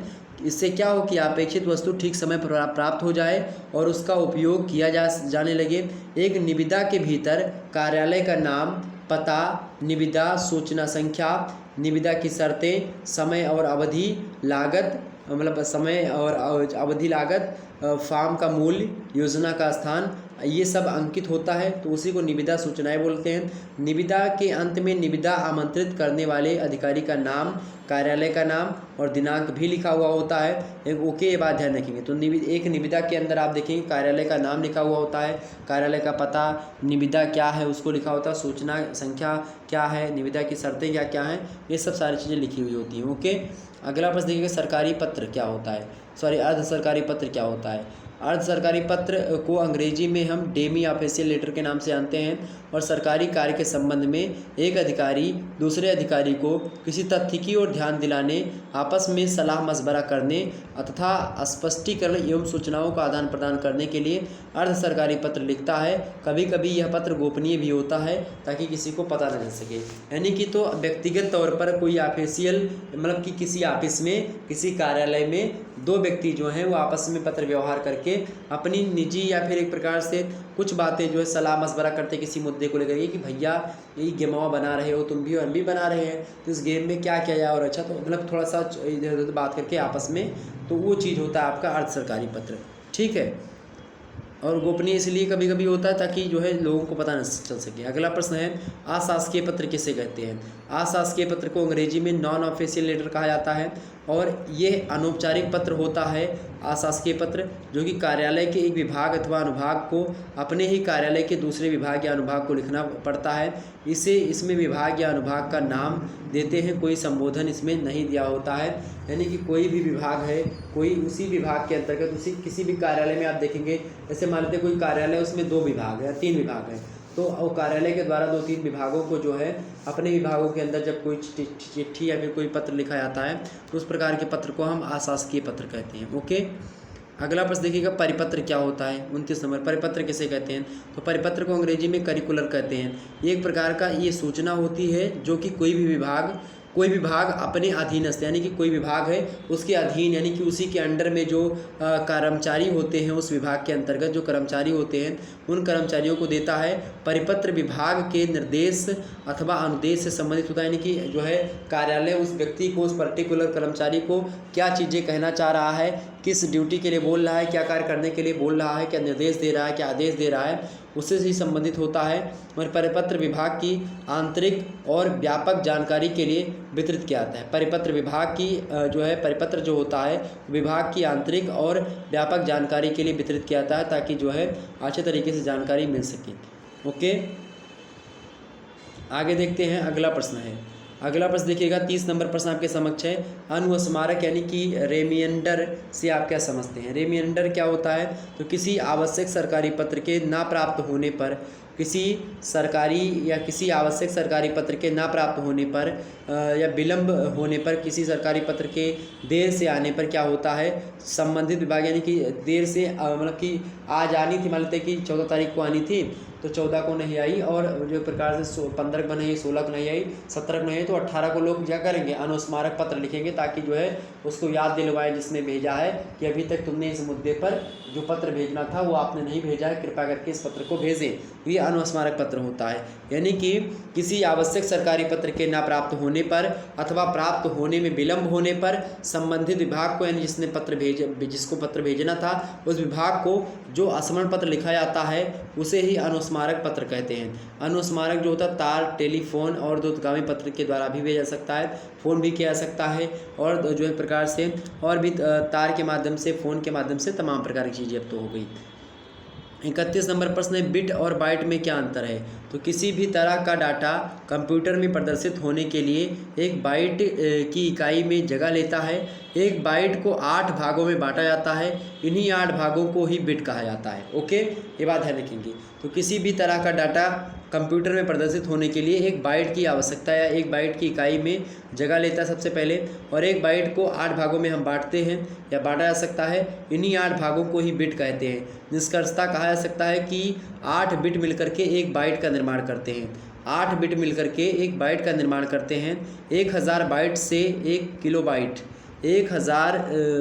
इससे क्या हो कि अपेक्षित वस्तु ठीक समय पर प्राप्त हो जाए और उसका उपयोग किया जाने लगे। एक निविदा के भीतर कार्यालय का नाम, पता, निविदा सूचना संख्या, निविदा की शर्तें, समय और अवधि, लागत, मतलब समय और अवधि, लागत, फॉर्म का मूल्य, योजना का स्थान, ये सब अंकित होता है, तो उसी को निविदा सूचनाएं बोलते हैं। निविदा के अंत में निविदा आमंत्रित करने वाले अधिकारी का नाम, कार्यालय का नाम और दिनांक भी लिखा हुआ होता है। एक ओके, ये बात ध्यान रखेंगे। तो एक निविदा के अंदर आप देखेंगे कार्यालय का नाम लिखा हुआ होता है, कार्यालय का पता, निविदा क्या है उसको लिखा होता है, सूचना संख्या क्या है, निविदा की शर्तें क्या क्या हैं, ये सब सारी चीज़ें लिखी हुई होती हैं। ओके, अगला प्रश्न देखिएगा, सरकारी पत्र क्या होता है, अर्ध सरकारी पत्र क्या होता है। अर्ध सरकारी पत्र को अंग्रेजी में हम डेमी ऑफिशियल लेटर के नाम से जानते हैं और सरकारी कार्य के संबंध में एक अधिकारी दूसरे अधिकारी को किसी तथ्य की ओर ध्यान दिलाने, आपस में सलाह मशवरा करने तथा स्पष्टीकरण एवं सूचनाओं का आदान प्रदान करने के लिए अर्ध सरकारी पत्र लिखता है। कभी कभी यह पत्र गोपनीय भी होता है ताकि किसी को पता न चल सके। यानी कि तो व्यक्तिगत तौर पर कोई ऑफिशियल, मतलब कि किसी ऑफिस में, किसी कार्यालय में दो व्यक्ति जो हैं वो आपस में पत्र व्यवहार करके अपनी निजी या फिर एक प्रकार से कुछ बातें जो है सलाह मशवरा करते किसी मुद्दे को लेकर कि भैया ये गेमवा बना रहे हो तुम भी और हम भी बना रहे हैं, तो इस गेम में क्या किया जाए और अच्छा, तो मतलब थोड़ा सा इधर उधर बात करके आपस में, तो वो चीज़ होता है आपका अर्ध सरकारी पत्र। ठीक है, और गोपनीय इसलिए कभी कभी होता है ताकि जो है लोगों को पता न चल सके। अगला प्रश्न है, अशासकीय पत्र किसे कहते हैं। अशासकीय पत्र को अंग्रेजी में नॉन ऑफिशियल लेटर कहा जाता है और ये अनौपचारिक पत्र होता है। अशासकीय पत्र जो कि कार्यालय के एक विभाग अथवा अनुभाग को अपने ही कार्यालय के दूसरे विभाग या अनुभाग को लिखना पड़ता है। इसमें विभाग या अनुभाग का नाम देते हैं, कोई संबोधन इसमें नहीं दिया होता है। यानी कि कोई भी विभाग है, कोई उसी विभाग के अंतर्गत किसी भी कार्यालय में आप देखेंगे, जैसे मान लेते कोई कार्यालय उसमें 2 विभाग है, 3 विभाग हैं, तो वो कार्यालय के द्वारा 2-3 विभागों को जो है अपने विभागों के अंदर जब कोई चिट्ठी या फिर कोई पत्र लिखा जाता है तो उस प्रकार के पत्र को हम अशासकीय पत्र कहते हैं। ओके, अगला प्रश्न देखिएगा, परिपत्र क्या होता है। 29 नंबर, परिपत्र किसे कहते हैं। तो परिपत्र को अंग्रेजी में करिकुलर कहते हैं। एक प्रकार का ये सूचना होती है जो कि कोई विभाग अपने अधीनस्थ यानी कि कोई विभाग है उसके अधीन यानी कि उसी के अंडर में जो कर्मचारी होते हैं, उस विभाग के अंतर्गत जो कर्मचारी होते हैं उन कर्मचारियों को देता है। परिपत्र विभाग के निर्देश अथवा अनुदेश से संबंधित होता है, यानी कि जो है कार्यालय उस व्यक्ति को, उस पर्टिकुलर कर्मचारी को क्या चीज़ें कहना चाह रहा है, किस ड्यूटी के लिए बोल रहा है, क्या कार्य करने के लिए बोल रहा है, क्या निर्देश दे रहा है, क्या आदेश दे रहा है, उससे ही संबंधित होता है। और परिपत्र विभाग की आंतरिक और व्यापक जानकारी के लिए वितरित किया जाता है। परिपत्र विभाग की जो है परिपत्र जो होता है विभाग की आंतरिक और व्यापक जानकारी के लिए वितरित किया जाता है ताकि जो है अच्छे तरीके से जानकारी मिल सके। ओके, आगे देखते हैं, अगला प्रश्न है। अगला प्रश्न देखिएगा, 30 नंबर प्रश्न आपके समक्ष है। अनुस्मारक यानी कि रेमिएंडर से आप क्या समझते हैं। रेमिएंडर क्या होता है। तो किसी आवश्यक सरकारी पत्र के ना प्राप्त होने पर, किसी आवश्यक सरकारी पत्र के ना प्राप्त होने पर या विलंब होने पर, किसी सरकारी पत्र के देर से आने पर क्या होता है, संबंधित विभाग यानी कि देर से मतलब कि आज आनी थी, मान लेते कि 14 तारीख को आनी थी तो 14 को नहीं आई, और जो प्रकार से 15 को नहीं आई, 16 को नहीं आई, 17 को नहीं आई, तो 18 को लोग क्या करेंगे, अनुस्मारक पत्र लिखेंगे ताकि जो है उसको याद दिलवाएं जिसने भेजा है कि अभी तक तुमने इस मुद्दे पर जो पत्र भेजना था वो आपने नहीं भेजा है, कृपया करके इस पत्र को भेजें। ये अनुस्मारक पत्र होता है। यानी कि किसी आवश्यक सरकारी पत्र के ना प्राप्त होने पर अथवा प्राप्त होने में विलंब होने पर संबंधित विभाग को, यानी जिसको पत्र भेजना था उस विभाग को जो स्मरण पत्र लिखा जाता है उसे ही अनुस्मारक पत्र कहते हैं। अनुस्मारक जो होता है तार, टेलीफोन और दूरगामी पत्र के द्वारा भी भेजा जा सकता है, फ़ोन भी किया जा सकता है, और जो है प्रकार से और भी तार के माध्यम से, फ़ोन के माध्यम से, तमाम प्रकार की चीज़ें अब तो हो गई। 31 नंबर प्रश्न है, बिट और बाइट में क्या अंतर है। तो किसी भी तरह का डाटा कंप्यूटर में प्रदर्शित होने के लिए एक बाइट की इकाई में जगह लेता है। एक बाइट को 8 भागों में बांटा जाता है, इन्हीं 8 भागों को ही बिट कहा जाता है। ओके, ये बात है लिखेंगे। तो किसी भी तरह का डाटा कंप्यूटर में प्रदर्शित होने के लिए एक बाइट की आवश्यकता है, एक बाइट की इकाई में जगह लेता है सबसे पहले, और एक बाइट को 8 भागों में हम बांटते हैं या बांटा जा सकता है, इन्हीं 8 भागों को ही बिट कहते हैं। निष्कर्षतः कहा जा सकता है कि 8 बिट मिलकर के एक बाइट का निर्माण करते हैं। 8 बिट मिलकर के एक बाइट का निर्माण करते हैं। 1000 बाइट से 1 किलो बाइट, 1000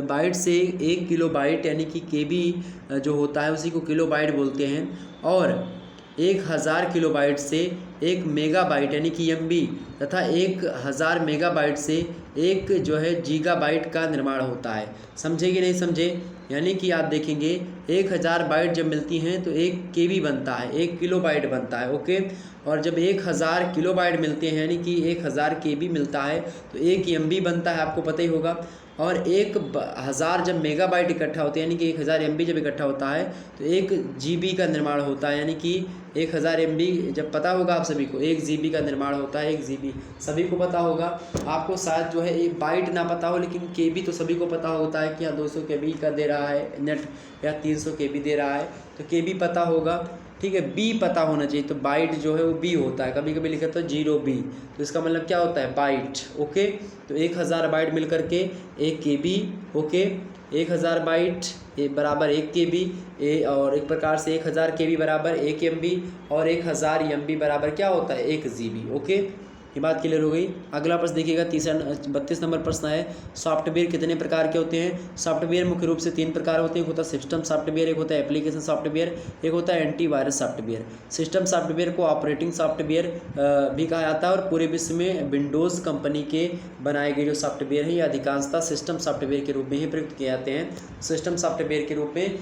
बाइट से 1 किलो बाइट यानी कि KB जो होता है उसी को किलो बाइट बोलते हैं, और 1000 किलो बाइट से 1 मेगाबाइट यानी कि MB तथा 1000 मेगाबाइट से 1 जो है गीगाबाइट का निर्माण होता है। समझे कि नहीं समझे। यानी कि आप देखेंगे 1000 बाइट जब मिलती हैं तो 1 KB बनता है, 1 किलो बाइट बनता है। ओके, और जब 1000 किलो बाइट मिलते हैं यानी कि 1000 KB मिलता है तो 1 MB बनता है, आपको पता ही होगा। और 1000 जब मेगाबाइट इकट्ठा होते हैं यानी कि 1000 MB जब इकट्ठा होता है तो 1 GB का निर्माण होता है, यानी कि 1000 MB जब पता होगा आप सभी को 1 GB का निर्माण होता है। 1 GB सभी को पता होगा, आपको शायद जो है एक बाइट ना पता हो लेकिन KB तो सभी को पता होता है कि हाँ 200 KB का दे रहा है नेट या 300 KB दे रहा है, तो KB पता होगा। ठीक है, B पता होना चाहिए, तो बाइट जो है वो B होता है, कभी कभी लिखा तो 0B, तो इसका मतलब क्या होता है बाइट। ओके, तो 1000 बाइट मिल करके 1 KB। ओके, 1000 बाइट बराबर 1 KB, और एक प्रकार से 1000 KB बराबर 1 MB, और 1000 MB बराबर क्या होता है 1 GB। ओके, ये बात क्लियर हो गई। अगला प्रश्न देखिएगा, 32 नंबर प्रश्न है, सॉफ्टवेयर कितने प्रकार के होते हैं। सॉफ्टवेयर मुख्य रूप से 3 प्रकार होते हैं। एक होता है सिस्टम सॉफ्टवेयर, एक होता है एप्लीकेशन सॉफ्टवेयर, एक होता है एंटीवायरस सॉफ्टवेयर। सिस्टम सॉफ्टवेयर को ऑपरेटिंग सॉफ्टवेयर भी कहा जाता है, और पूरे विश्व में विंडोज़ कंपनी के बनाए गए जो सॉफ्टवेयर हैं ये अधिकांशतः सिस्टम सॉफ्टवेयर के रूप में ही प्रयुक्त किए जाते हैं। सिस्टम सॉफ्टवेयर के रूप में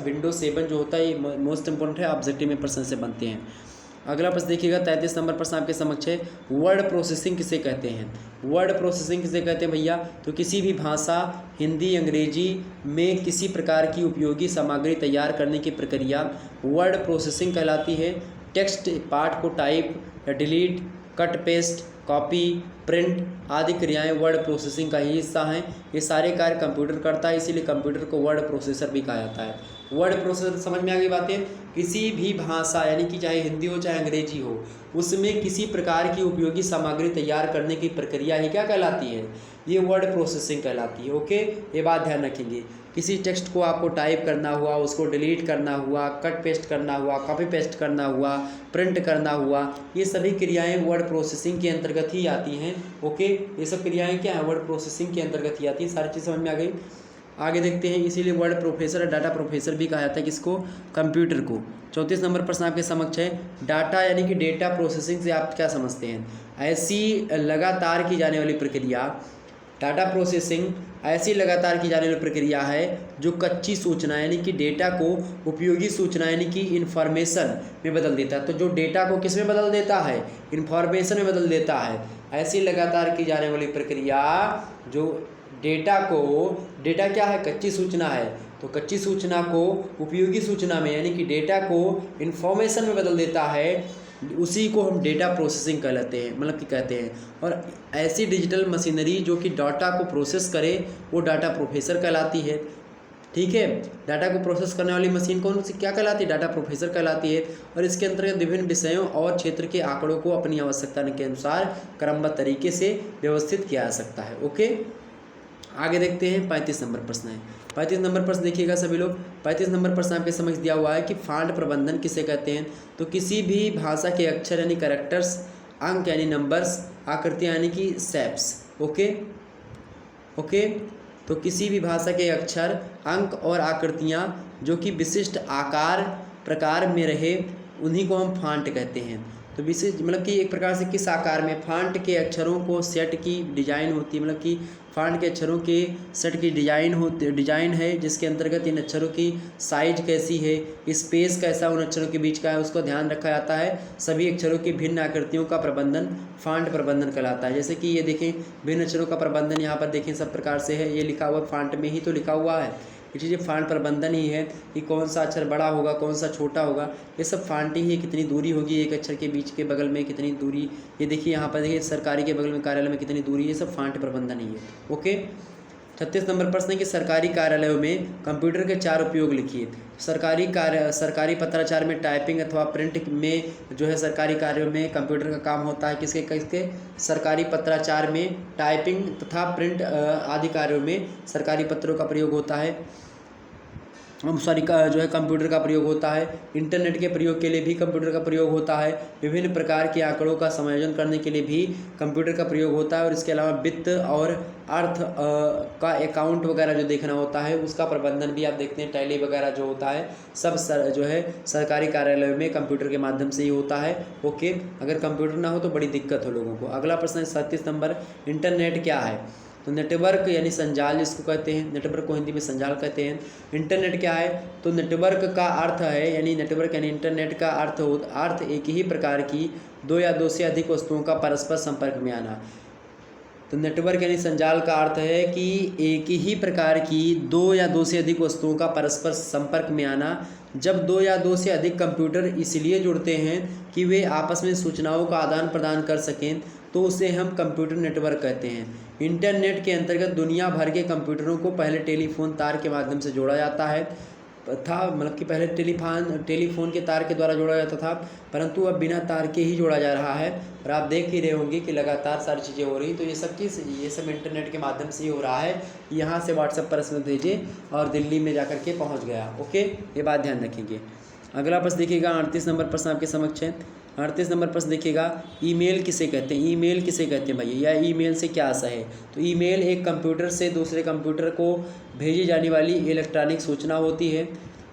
विंडोज 7 जो होता है ये मोस्ट इंपॉर्टेंट है, ऑब्जेक्टिव में प्रश्न से बनते हैं। अगला प्रश्न देखिएगा, 33 नंबर प्रश्न आपके समक्ष है, वर्ड प्रोसेसिंग किसे कहते हैं। वर्ड प्रोसेसिंग किसे कहते हैं भैया। तो किसी भी भाषा, हिंदी, अंग्रेजी में किसी प्रकार की उपयोगी सामग्री तैयार करने की प्रक्रिया वर्ड प्रोसेसिंग कहलाती है। टेक्स्ट पार्ट को टाइप या delete, cut paste, copy, print आदि क्रियाएं वर्ड प्रोसेसिंग का ही हिस्सा हैं। ये सारे कार्य कंप्यूटर करता है, इसीलिए कंप्यूटर को वर्ड प्रोसेसर भी कहा जाता है। वर्ड प्रोसेसर समझ में आ गई बातें। किसी भी भाषा यानी कि चाहे हिंदी हो चाहे अंग्रेजी हो, उसमें किसी प्रकार की उपयोगी सामग्री तैयार करने की प्रक्रिया ही क्या कहलाती है? ये वर्ड प्रोसेसिंग कहलाती है। ओके, ये बात ध्यान रखेंगे। किसी टेक्स्ट को आपको टाइप करना हुआ, उसको डिलीट करना हुआ, कट पेस्ट करना हुआ, कॉपी पेस्ट करना हुआ, प्रिंट करना हुआ, ये सभी क्रियाएं वर्ड प्रोसेसिंग के अंतर्गत ही आती हैं। ओके, ये सब क्रियाएं क्या हैं? वर्ड प्रोसेसिंग के अंतर्गत ही आती हैं। सारी चीज़ समझ में आ गई। आगे देखते हैं। इसीलिए वर्ड प्रोफेसर और डाटा प्रोफेसर भी कहा जाता है किसको? कंप्यूटर को। 34 नंबर प्रश्न आपके समक्ष है। डाटा यानी कि डेटा प्रोसेसिंग से आप क्या समझते हैं? ऐसी लगातार की जाने वाली प्रक्रिया, डाटा प्रोसेसिंग ऐसी लगातार की जाने वाली प्रक्रिया है जो कच्ची सूचना यानी कि डेटा को उपयोगी सूचना यानी कि इन्फॉर्मेशन में बदल देता है। तो जो डेटा को किस में बदल देता है? इन्फॉर्मेशन में बदल देता है। ऐसी लगातार की जाने वाली प्रक्रिया जो डेटा क्या है? कच्ची सूचना है। तो कच्ची सूचना को उपयोगी सूचना में यानी कि डेटा को इन्फॉर्मेशन में बदल देता है, उसी को हम डेटा प्रोसेसिंग कहते हैं, मतलब कि कहते हैं। और ऐसी डिजिटल मशीनरी जो कि डाटा को प्रोसेस करे वो डाटा प्रोफेसर कहलाती है। ठीक है, डाटा को प्रोसेस करने वाली मशीन कौन सी क्या कहलाती है? डाटा प्रोफेसर कहलाती है। और इसके अंतर्गत विभिन्न विषयों और क्षेत्र के आंकड़ों को अपनी आवश्यकता के अनुसार क्रमबद्ध तरीके से व्यवस्थित किया जा सकता है। ओके, आगे देखते हैं। 35 नंबर प्रश्न है। 35 नंबर प्रश्न देखिएगा सभी लोग। 35 नंबर प्रश्न आपके समझ दिया हुआ है कि फांट प्रबंधन किसे कहते हैं? तो किसी भी भाषा के अक्षर यानी कैरेक्टर्स, अंक यानी नंबर्स, आकृतियाँ यानी कि शेप्स। ओके, तो किसी भी भाषा के अक्षर, अंक और आकृतियाँ जो कि विशिष्ट आकार प्रकार में रहे उन्हीं को हम फांट कहते हैं। तो विशिष्ट मतलब कि एक प्रकार से किस आकार में? फांट के अक्षरों को सेट की डिजाइन होती है, मतलब कि फांट के अक्षरों के सेट की डिजाइन है जिसके अंतर्गत इन अक्षरों की साइज कैसी है, स्पेस कैसा उन अक्षरों के बीच का है, उसको ध्यान रखा जाता है। सभी अक्षरों की भिन्न आकृतियों का प्रबंधन फांट प्रबंधन कहलाता है। जैसे कि ये देखें, भिन्न अक्षरों का प्रबंधन यहाँ पर देखें सब प्रकार से है। ये लिखा हुआ फांट में ही तो लिखा हुआ है। ये चीज़ें फांट प्रबंधन ही है कि कौन सा अक्षर बड़ा होगा, कौन सा छोटा होगा, ये सब फांट ही है। कितनी दूरी होगी एक अक्षर के बीच के बगल में, कितनी दूरी, ये देखिए यहाँ पर देखिए सरकारी के बगल में कार्यालय में कितनी दूरी, ये सब फांट प्रबंधन ही है। ओके, 36 नंबर प्रश्न है कि सरकारी कार्यालयों में कंप्यूटर के 4 उपयोग लिखिए। सरकारी पत्राचार में टाइपिंग अथवा प्रिंट में जो है सरकारी कार्यों में कंप्यूटर का काम होता है। किसके? सरकारी पत्राचार में टाइपिंग तथा प्रिंट आदि कार्यों में सरकारी पत्रों का प्रयोग होता है, जो है कंप्यूटर का प्रयोग होता है। इंटरनेट के प्रयोग के लिए भी कंप्यूटर का प्रयोग होता है। विभिन्न प्रकार के आंकड़ों का समायोजन करने के लिए भी कंप्यूटर का प्रयोग होता है। और इसके अलावा वित्त और अर्थ का अकाउंट वगैरह जो देखना होता है उसका प्रबंधन भी आप देखते हैं, टैली वगैरह जो होता है सब जो है सरकारी कार्यालयों में कंप्यूटर के माध्यम से ही होता है। ओके, अगर कंप्यूटर ना हो तो बड़ी दिक्कत हो लोगों को। अगला प्रश्न है 37 नंबर, इंटरनेट क्या है? तो नेटवर्क यानी संजाल जिसको कहते हैं, नेटवर्क को हिंदी में संजाल कहते हैं। इंटरनेट क्या है? तो नेटवर्क का अर्थ है यानी नेटवर्क यानी इंटरनेट का अर्थ एक ही प्रकार की 2 या 2 से अधिक वस्तुओं का परस्पर संपर्क में आना। तो नेटवर्क यानी संजाल का अर्थ है कि एक ही प्रकार की 2 या 2 से अधिक वस्तुओं का परस्पर संपर्क में आना। जब 2 या 2 से अधिक कंप्यूटर इसलिए जुड़ते हैं कि वे आपस में सूचनाओं का आदान प्रदान कर सकें तो उसे हम कंप्यूटर नेटवर्क कहते हैं। इंटरनेट के अंतर्गत दुनिया भर के कंप्यूटरों को पहले टेलीफोन तार के माध्यम से जोड़ा जाता है मतलब कि पहले टेलीफोन के तार के द्वारा जोड़ा जाता था, परंतु अब बिना तार के ही जोड़ा जा रहा है। और आप देख ही रहे होंगे कि लगातार सारी चीज़ें हो रही, तो ये सब इंटरनेट के माध्यम से ही हो रहा है। यहाँ से व्हाट्सएप पर इसमें भेजे और दिल्ली में जाकर के पहुँच गया। ओके, ये बात ध्यान रखेंगे। अगला प्रश्न देखिएगा, 38 नंबर प्रश्न आपके समक्ष है। 38 नंबर प्रश्न देखिएगा, ईमेल किसे कहते हैं? ईमेल किसे कहते हैं भैया, या ईमेल से क्या आशय है? तो ईमेल एक कंप्यूटर से दूसरे कंप्यूटर को भेजी जाने वाली इलेक्ट्रॉनिक सूचना होती है।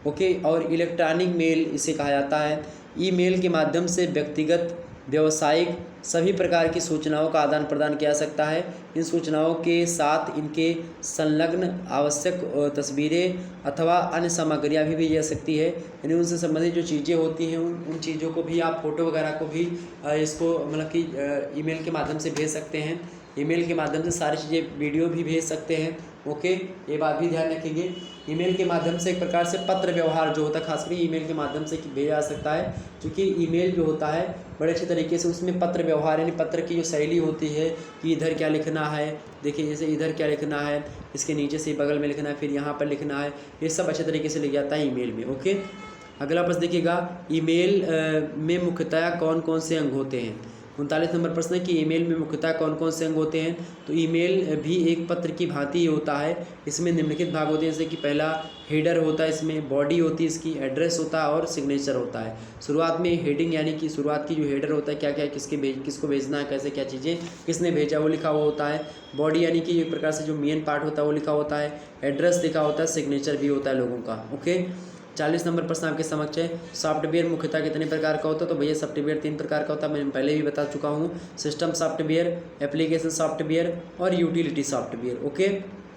ओके, और इलेक्ट्रॉनिक मेल इसे कहा जाता है। ईमेल के माध्यम से व्यक्तिगत, व्यावसायिक सभी प्रकार की सूचनाओं का आदान प्रदान किया जा सकता है। इन सूचनाओं के साथ इनके संलग्न आवश्यक तस्वीरें अथवा अन्य सामग्रियाँ भी भेजी जा सकती है। यानी उनसे संबंधित जो चीज़ें होती हैं उन चीज़ों को भी आप फोटो वगैरह को भी इसको मतलब कि ईमेल के माध्यम से भेज सकते हैं। ईमेल के माध्यम से सारी चीज़ें, वीडियो भी भेज सकते हैं। ओके, ये बात भी ध्यान रखेंगे। ईमेल के माध्यम से एक प्रकार से पत्र व्यवहार जो होता है खासकर ईमेल के माध्यम से भेजा जा सकता है, क्योंकि ईमेल जो होता है बड़े अच्छे तरीके से उसमें पत्र व्यवहार यानी पत्र की जो शैली होती है कि इधर क्या लिखना है, देखिए जैसे इधर क्या लिखना है, इसके नीचे से बगल में लिखना है, फिर यहाँ पर लिखना है, ये सब अच्छे तरीके से लिख जाता है ईमेल में। ओके, अगला प्रश्न देखिएगा, ईमेल में मुख्यतः कौन कौन से अंग होते हैं। 39 नंबर प्रश्न है कि ईमेल में मुख्यतः कौन कौन से अंग होते हैं। तो ईमेल भी एक पत्र की भांति ही होता है। इसमें निम्नलिखित भाग होते हैं, जैसे कि पहला हेडर होता है, इसमें बॉडी होती है, इसकी एड्रेस होता है और सिग्नेचर होता है। शुरुआत में हेडिंग यानी कि शुरुआत की जो हेडर होता है, क्या क्या किसको भेजना है, कैसे क्या चीज़ें किसने भेजा वो लिखा हुआ होता है। बॉडी यानी कि एक प्रकार से जो मेन पार्ट होता है वो लिखा होता है। एड्रेस लिखा होता है, सिग्नेचर भी होता है लोगों का। ओके, 40 नंबर प्रश्न आपके समक्ष है, सॉफ्टवेयर मुख्यतः कितने प्रकार का होता है। तो भैया सॉफ्टवेयर 3 प्रकार का होता है, मैंने पहले भी बता चुका हूँ। सिस्टम सॉफ्टवेयर, एप्लीकेशन सॉफ्टवेयर और यूटिलिटी सॉफ्टवेयर। ओके,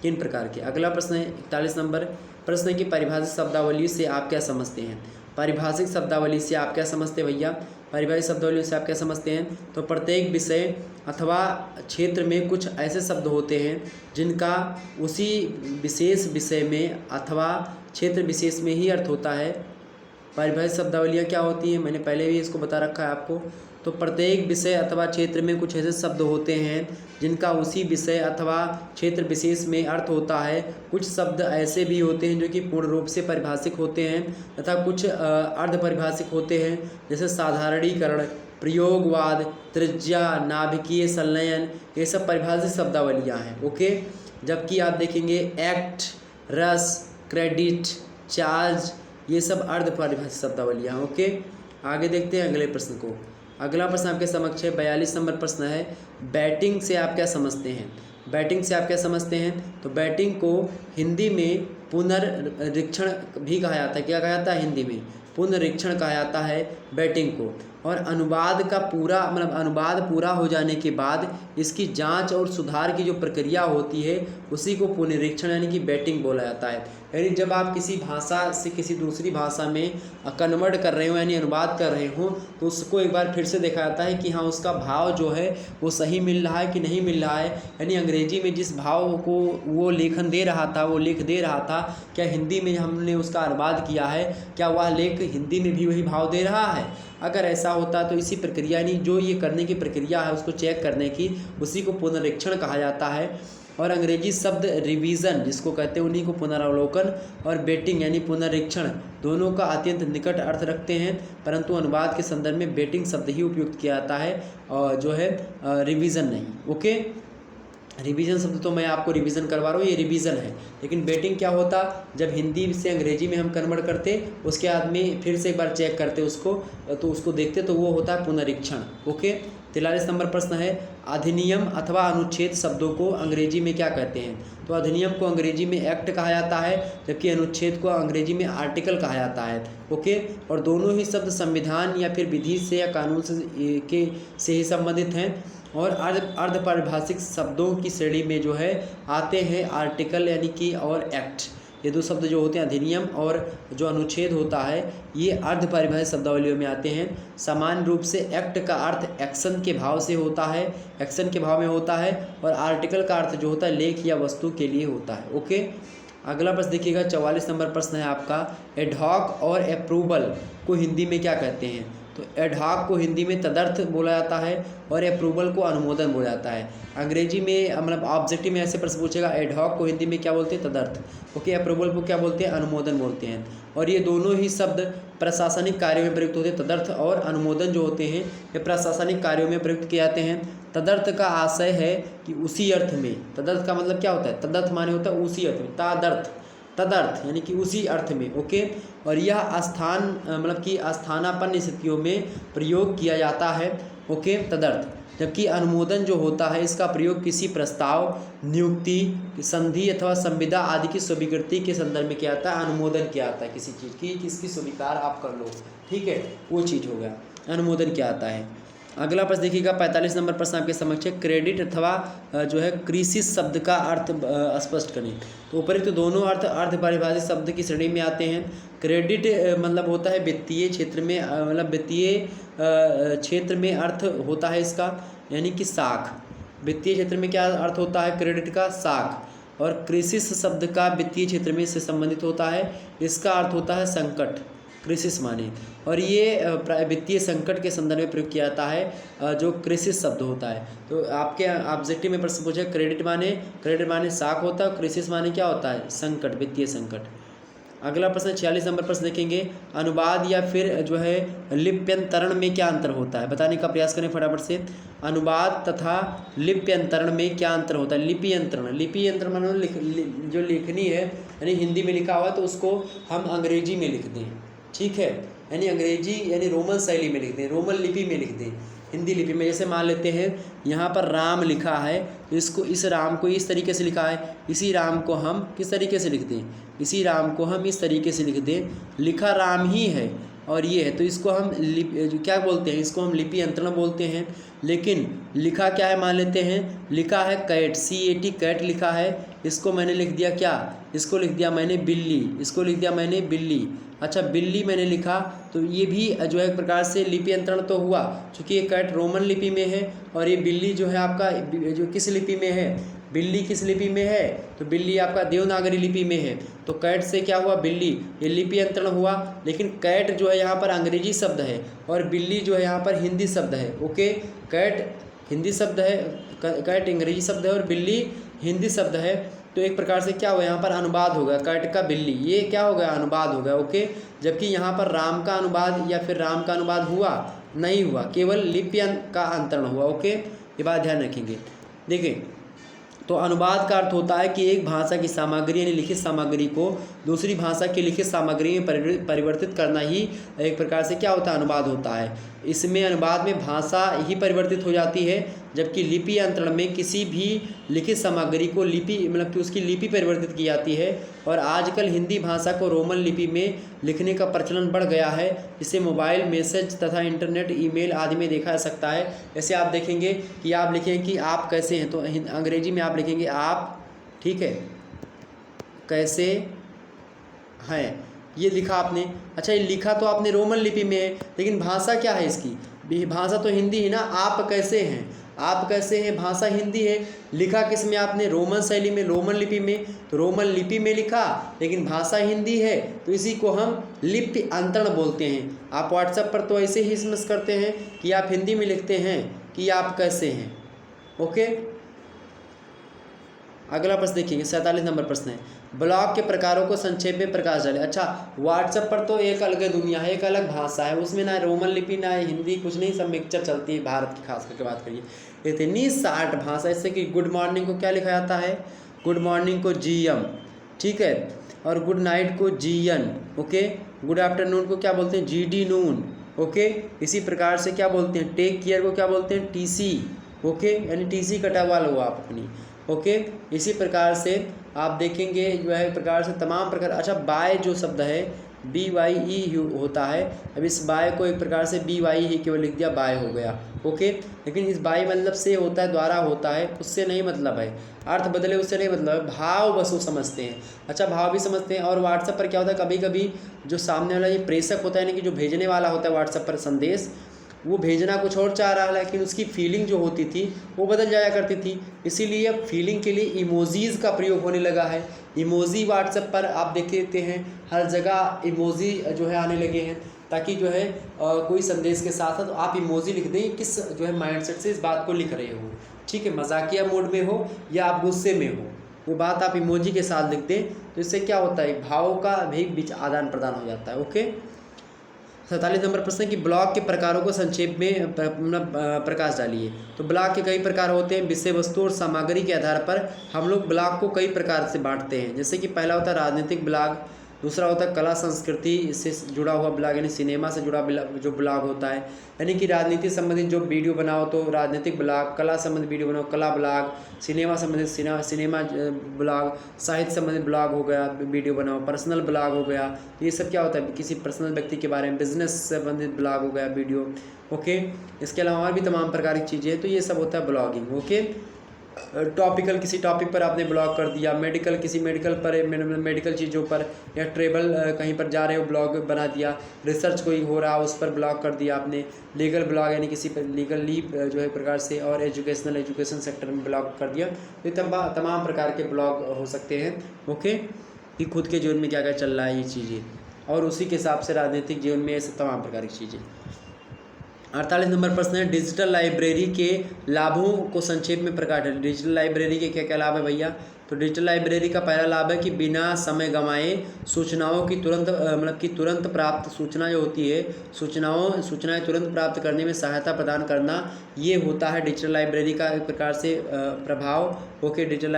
3 प्रकार के। अगला प्रश्न है 41 नंबर प्रश्न है कि परिभाषित शब्दावली से आप क्या समझते हैं। परिभाषित शब्दावली से आप क्या समझते हैं भैया। परिभाषित शब्दावली से आप क्या समझते हैं। तो प्रत्येक विषय अथवा क्षेत्र में कुछ ऐसे शब्द होते हैं जिनका उसी विशेष विषय में अथवा क्षेत्र विशेष में ही अर्थ होता है। परिभाषित शब्दावलियाँ क्या होती हैं, मैंने पहले भी इसको बता रखा है आपको। तो प्रत्येक विषय अथवा क्षेत्र में कुछ ऐसे शब्द होते हैं जिनका उसी विषय अथवा क्षेत्र विशेष में अर्थ होता है। कुछ शब्द ऐसे भी होते हैं जो कि पूर्ण रूप से परिभाषित होते हैं तथा कुछ अर्ध परिभाषित होते हैं, जैसे साधारणीकरण, प्रयोगवाद, त्रिज्या, नाभिकीय संलयन, ये सब परिभाषित शब्दावलियाँ हैं। ओके, जबकि आप देखेंगे एक्ट, रस, क्रेडिट, चार्ज, ये सब अर्ध परिभाषित शब्दावलियाँ हैं। ओके, आगे देखते हैं अगले प्रश्न को। अगला प्रश्न आपके समक्ष है, 42 नंबर प्रश्न है, बैटिंग से आप क्या समझते हैं। बैटिंग से आप क्या समझते हैं। तो बैटिंग को हिंदी में पुनर्निरीक्षण भी कहा जाता है। क्या कहा जाता है हिंदी में, पुनर्निरीक्षण कहा जाता है बैटिंग को। और अनुवाद का पूरा अनुवाद पूरा हो जाने के बाद इसकी जांच और सुधार की जो प्रक्रिया होती है उसी को पुनरीक्षण यानी कि बैटिंग बोला जाता है। यानी जब आप किसी भाषा से किसी दूसरी भाषा में कन्वर्ट कर रहे हो यानी अनुवाद कर रहे हो तो उसको एक बार फिर से देखा जाता है कि हाँ उसका भाव जो है वो सही मिल रहा है कि नहीं मिल रहा है। यानी अंग्रेजी में जिस भाव को वो लेखन दे रहा था, वो लेख दे रहा था, क्या हिंदी में हमने उसका अनुवाद किया है, क्या वह लेख हिंदी में भी वही भाव दे रहा है। अगर ऐसा होता तो इसी प्रक्रिया यानी जो ये करने की प्रक्रिया है उसको चेक करने की, उसी को पुनरीक्षण कहा जाता है। और अंग्रेजी शब्द रिवीजन जिसको कहते हैं उन्हीं को पुनरावलोकन और बेटिंग यानी पुनरीक्षण दोनों का अत्यंत निकट अर्थ रखते हैं, परंतु अनुवाद के संदर्भ में बेटिंग शब्द ही उपयुक्त किया जाता है और जो है रिवीजन नहीं। ओके, रिवीजन शब्द तो मैं आपको रिवीजन करवा रहा हूँ, ये रिवीजन है, लेकिन बेटिंग क्या होता, जब हिंदी से अंग्रेजी में हम कन्वर्ट करते उसके बाद में फिर से एक बार चेक करते उसको, तो उसको देखते तो वो होता है पुनरीक्षण। ओके, 43 नंबर प्रश्न है, अधिनियम अथवा अनुच्छेद शब्दों को अंग्रेजी में क्या कहते हैं। तो अधिनियम को अंग्रेजी में एक्ट कहा जाता है, जबकि अनुच्छेद को अंग्रेजी में आर्टिकल कहा जाता है। ओके, और दोनों ही शब्द संविधान या फिर विधि से या कानून से ही संबंधित हैं और अर्ध परिभाषित शब्दों की श्रेणी में जो है आते हैं आर्टिकल यानी कि और एक्ट। ये दो शब्द जो होते हैं अधिनियम और जो अनुच्छेद होता है ये अर्ध परिभाषित शब्दावलियों में आते हैं। समान रूप से एक्ट का अर्थ एक्शन के भाव से होता है, एक्शन के भाव में होता है, और आर्टिकल का अर्थ जो होता है लेख या वस्तु के लिए होता है। ओके, अगला प्रश्न देखिएगा, 44 नंबर प्रश्न है आपका, एडहॉक और अप्रूवल को हिंदी में क्या कहते हैं। तो एडहॉक को हिंदी में तदर्थ बोला जाता है और अप्रूवल को अनुमोदन बोला जाता है। अंग्रेजी में ऑब्जेक्टिव में ऐसे प्रश्न पूछेगा, एडहॉक को हिंदी में क्या बोलते हैं, तदर्थ। ओके, अप्रूवल को क्या बोलते हैं, अनुमोदन बोलते हैं। और ये दोनों ही शब्द प्रशासनिक कार्यों में प्रयुक्त होते हैं। तदर्थ और अनुमोदन जो होते हैं ये प्रशासनिक कार्यों में प्रयुक्त किए जाते हैं। तदर्थ का आशय है कि उसी अर्थ में, तदर्थ का मतलब क्या होता है, तदर्थ माने होता है उसी अर्थ में, तदर्थ यानी कि उसी अर्थ में। ओके, और यह स्थान कि स्थानापन्न स्थितियों में प्रयोग किया जाता है। ओके, तदर्थ। जबकि अनुमोदन जो होता है इसका प्रयोग किसी प्रस्ताव, नियुक्ति, संधि अथवा संविदा आदि की स्वीकृति के संदर्भ में किया जाता है। अनुमोदन किया जाता है किसी चीज़ की, किसकी स्वीकार आप कर लो, ठीक है, वो चीज़ हो गया, अनुमोदन किया जाता है। अगला प्रश्न देखिएगा, 45 नंबर प्रश्न आपके समक्ष है, क्रेडिट अथवा जो है क्रिसिस शब्द का अर्थ स्पष्ट करें। तो उपरोक्त दोनों अर्थ अर्ध परिभाषित शब्द की श्रेणी में आते हैं। क्रेडिट मतलब होता है वित्तीय क्षेत्र में, वित्तीय क्षेत्र में अर्थ होता है इसका, यानी कि साख। वित्तीय क्षेत्र में क्या अर्थ होता है क्रेडिट का, साख। और क्रिसिस शब्द का वित्तीय क्षेत्र में इससे संबंधित होता है। इसका अर्थ होता है संकट, क्रिसिस माने, और ये वित्तीय संकट के संदर्भ में प्रयोग किया जाता है जो क्रिसिस शब्द होता है। तो आपके ऑब्जेक्टिव में प्रश्न पूछे, क्रेडिट माने साख होता है, क्रिसिस माने क्या होता है, संकट, वित्तीय संकट। अगला प्रश्न 46 नंबर प्रश्न देखेंगे, अनुवाद या फिर जो है लिप्यंतरण में क्या अंतर होता है, बताने का प्रयास करें फटाफट से। अनुवाद तथा लिप्यंतरण में क्या अंतर होता है। लिपियंत्रण माने जो लिखनी है, यानी हिंदी में लिखा हुआ है तो उसको हम अंग्रेजी में लिखते हैं, ठीक है, यानी अंग्रेजी यानी रोमन शैली में लिखते हैं, रोमन लिपि में लिखते हैं, हिंदी लिपि में। जैसे मान लेते हैं यहाँ पर राम लिखा है, तो इसको, इस राम को इस तरीके से लिखा है, इसी राम को हम किस तरीके से लिखते हैं, इसी राम को हम इस तरीके से लिख दें, लिखा राम ही है और ये है, तो इसको हम क्या बोलते हैं, इसको हम लिपि अंतरण बोलते हैं। लेकिन लिखा क्या है, मान लेते हैं लिखा है कैट, CAT कैट लिखा है, इसको मैंने लिख दिया क्या, इसको लिख दिया मैंने बिल्ली, इसको लिख दिया मैंने बिल्ली। अच्छा, बिल्ली मैंने लिखा, तो ये भी जो है एक प्रकार से लिपि अंतरण तो हुआ, क्योंकि ये कैट रोमन लिपि में है और ये बिल्ली जो है आपका जो किस लिपि में है, बिल्ली किस लिपि में है, तो बिल्ली आपका देवनागरी लिपि में है। तो कैट से क्या हुआ, बिल्ली, ये लिपि अंतरण हुआ। लेकिन कैट जो है यहाँ पर अंग्रेजी शब्द है और बिल्ली जो है यहाँ पर हिंदी शब्द है। ओके, कैट हिंदी शब्द है, कैट अंग्रेजी शब्द है और बिल्ली हिंदी शब्द है। तो एक प्रकार से क्या हुआ, यहाँ पर अनुवाद हो गया, कैट का बिल्ली, ये क्या हो गया, अनुवाद हो गया। ओके, जबकि यहाँ पर राम का अनुवाद या फिर राम का अनुवाद हुआ नहीं हुआ, केवल लिपि का अंतरण हुआ। ओके, ये बात ध्यान रखेंगे। देखिए, तो अनुवाद का अर्थ होता है कि एक भाषा की सामग्री यानी लिखित सामग्री को दूसरी भाषा की लिखित सामग्री में परिवर्तित करना ही एक प्रकार से क्या होता है, अनुवाद होता है। इसमें अनुवाद में भाषा ही परिवर्तित हो जाती है, जबकि लिपि अंतरण में किसी भी लिखित सामग्री को लिपि मतलब कि उसकी लिपि परिवर्तित की जाती है। और आजकल हिंदी भाषा को रोमन लिपि में लिखने का प्रचलन बढ़ गया है, जिसे मोबाइल मैसेज तथा इंटरनेट, ईमेल आदि में देखा जा सकता है। जैसे आप देखेंगे कि आप लिखें कि आप कैसे हैं, तो अंग्रेजी में आप लिखेंगे आप, ठीक है, कैसे हैं, ये लिखा आपने। अच्छा, ये लिखा तो आपने रोमन लिपि में है, लेकिन भाषा क्या है इसकी, भाषा तो हिंदी है ना। आप कैसे हैं, आप कैसे हैं, भाषा हिंदी है, लिखा किस में आपने, रोमन शैली में, रोमन लिपि में। तो रोमन लिपि में लिखा, लेकिन भाषा हिंदी है, तो इसी को हम लिपि अंतरण बोलते हैं। आप व्हाट्सएप पर तो ऐसे ही SMS करते हैं कि आप हिंदी में लिखते हैं कि आप कैसे हैं। ओके, अगला प्रश्न देखिए, 47 नंबर प्रश्न है, ब्लॉग के प्रकारों को संक्षेप में प्रकाश डालें। अच्छा, व्हाट्सएप पर तो एक अलग दुनिया है, एक अलग भाषा है, उसमें ना रोमन लिपि ना हिंदी, कुछ नहीं, सब मिक्सचर चलती है। भारत की खास करके बात करिए, इतनी 60 भाषा, इससे कि गुड मॉर्निंग को क्या लिखा जाता है, गुड मॉर्निंग को GM, ठीक है, और गुड नाइट को GN। ओके, गुड आफ्टरनून को क्या बोलते हैं, GD नून। ओके, इसी प्रकार से क्या बोलते हैं, टेक केयर को क्या बोलते हैं, TC। ओके, यानी TC कटा लो आप अपनी। ओके, इसी प्रकार से आप देखेंगे जो है प्रकार से तमाम प्रकार। अच्छा, बाय जो शब्द है BYE होता है, अब इस बाय को एक प्रकार से BYE ही केवल लिख दिया, बाय हो गया। ओके, लेकिन इस बाय मतलब से होता है, द्वारा होता है, उससे नहीं मतलब है, अर्थ बदले उससे नहीं मतलब है, भाव बस वो समझते हैं। अच्छा, भाव भी समझते हैं। और व्हाट्सएप पर क्या होता है, कभी कभी जो सामने वाला ये प्रेषक होता है, यानी कि जो भेजने वाला होता है व्हाट्सएप पर संदेश, वो भेजना कुछ और चाह रहा है, लेकिन उसकी फीलिंग जो होती थी वो बदल जाया करती थी। इसीलिए अब फीलिंग के लिए इमोजीज़ का प्रयोग होने लगा है। इमोजी व्हाट्सएप पर आप देखते हैं हर जगह इमोजी जो है आने लगे हैं, ताकि जो है कोई संदेश के साथ साथ आप इमोजी लिख दें, किस जो है माइंडसेट से इस बात को लिख रहे हो, ठीक है, मजाकिया मोड में हो या आप गुस्से में हो, वो बात आप इमोजी के साथ लिख दें, तो इससे क्या होता है, भाव का भी बीच आदान प्रदान हो जाता है। ओके, 47 नंबर प्रश्न है कि ब्लॉग के प्रकारों को संक्षेप में प्रकाश डालिए। तो ब्लॉग के कई प्रकार होते हैं, विषय वस्तु और सामग्री के आधार पर हम लोग ब्लॉग को कई प्रकार से बांटते हैं। जैसे कि पहला होता है राजनीतिक ब्लॉग, दूसरा होता है कला संस्कृति से जुड़ा हुआ ब्लॉग, यानी सिनेमा से जुड़ा जो ब्लॉग होता है, यानी कि राजनीति संबंधित जो वीडियो बनाओ तो राजनीतिक ब्लॉग, कला संबंधित वीडियो बनाओ कला ब्लॉग, सिनेमा संबंधित सिनेमा ब्लॉग, साहित्य संबंधित ब्लॉग हो गया वीडियो बनाओ, पर्सनल ब्लॉग हो गया, ये सब क्या होता है, किसी पर्सनल व्यक्ति के बारे में, बिजनेस संबंधित ब्लॉग हो गया वीडियो। ओके, इसके अलावा और भी तमाम प्रकार की चीज़ें हैं, तो ये सब होता है ब्लॉगिंग। ओके, टॉपिकल किसी टॉपिक पर आपने ब्लॉग कर दिया, मेडिकल किसी मेडिकल पर मेडिकल चीज़ों पर, या ट्रेवल कहीं पर जा रहे हो ब्लॉग बना दिया, रिसर्च कोई हो रहा उस पर ब्लॉग कर दिया आपने, लीगल ब्लॉग यानी किसी पर लीगली जो है प्रकार से, और एजुकेशन सेक्टर में ब्लॉग कर दिया। तो तमाम प्रकार के ब्लॉग हो सकते हैं। ओके, कि खुद के जीवन में क्या क्या चल रहा है ये चीज़ें, और उसी के हिसाब से राजनीतिक जीवन में ये सब तमाम प्रकार की चीज़ें। 48 नंबर प्रश्न है, डिजिटल लाइब्रेरी के लाभों को संक्षेप में प्रकाश है। डिजिटल लाइब्रेरी के क्या क्या लाभ है भैया? तो डिजिटल लाइब्रेरी का पहला लाभ है कि बिना समय गंवाए सूचनाओं की तुरंत प्राप्त सूचना जो होती है, सूचनाएं तुरंत प्राप्त करने में सहायता प्रदान करना, ये होता है डिजिटल लाइब्रेरी का एक प्रकार से प्रभाव। ओके, डिजिटल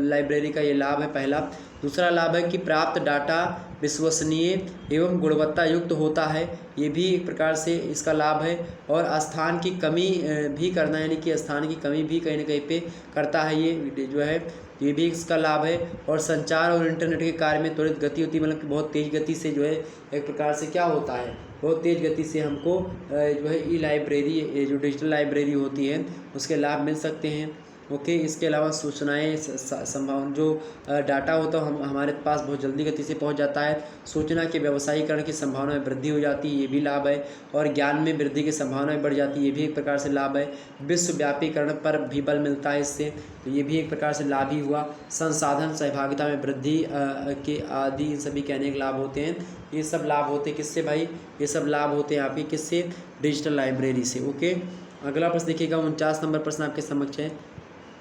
लाइब्रेरी का ये लाभ है पहला। दूसरा लाभ है कि प्राप्त डाटा विश्वसनीय एवं गुणवत्ता युक्त होता है, ये भी एक प्रकार से इसका लाभ है। और स्थान की कमी भी करना, यानी कि स्थान की कमी भी कहीं ना कहीं पे करता है ये जो है, ये भी इसका लाभ है। और संचार और इंटरनेट के कार्य में त्वरित गति होती है, मतलब कि बहुत तेज़ गति से जो है एक प्रकार से क्या होता है, बहुत तेज़ गति से हमको जो है ई लाइब्रेरी, जो डिजिटल लाइब्रेरी होती है उसके लाभ मिल सकते हैं। ओके, इसके अलावा सूचनाएं संभावना जो डाटा होता है हमारे पास बहुत जल्दी गति से पहुंच जाता है। सूचना के व्यवसायीकरण की संभावना में वृद्धि हो जाती है, ये भी लाभ है। और ज्ञान में वृद्धि की संभावना बढ़ जाती है, ये भी एक प्रकार से लाभ है। विश्वव्यापीकरण पर भी बल मिलता है इससे, तो ये भी एक प्रकार से लाभ ही हुआ। संसाधन सहभागिता में वृद्धि के आदि इन सभी के अनेक लाभ होते हैं। ये सब लाभ होते हैं किससे भाई? ये सब लाभ होते हैं आपके किससे? डिजिटल लाइब्रेरी से। ओके, अगला प्रश्न देखिएगा, 49 नंबर प्रश्न आपके समक्ष है।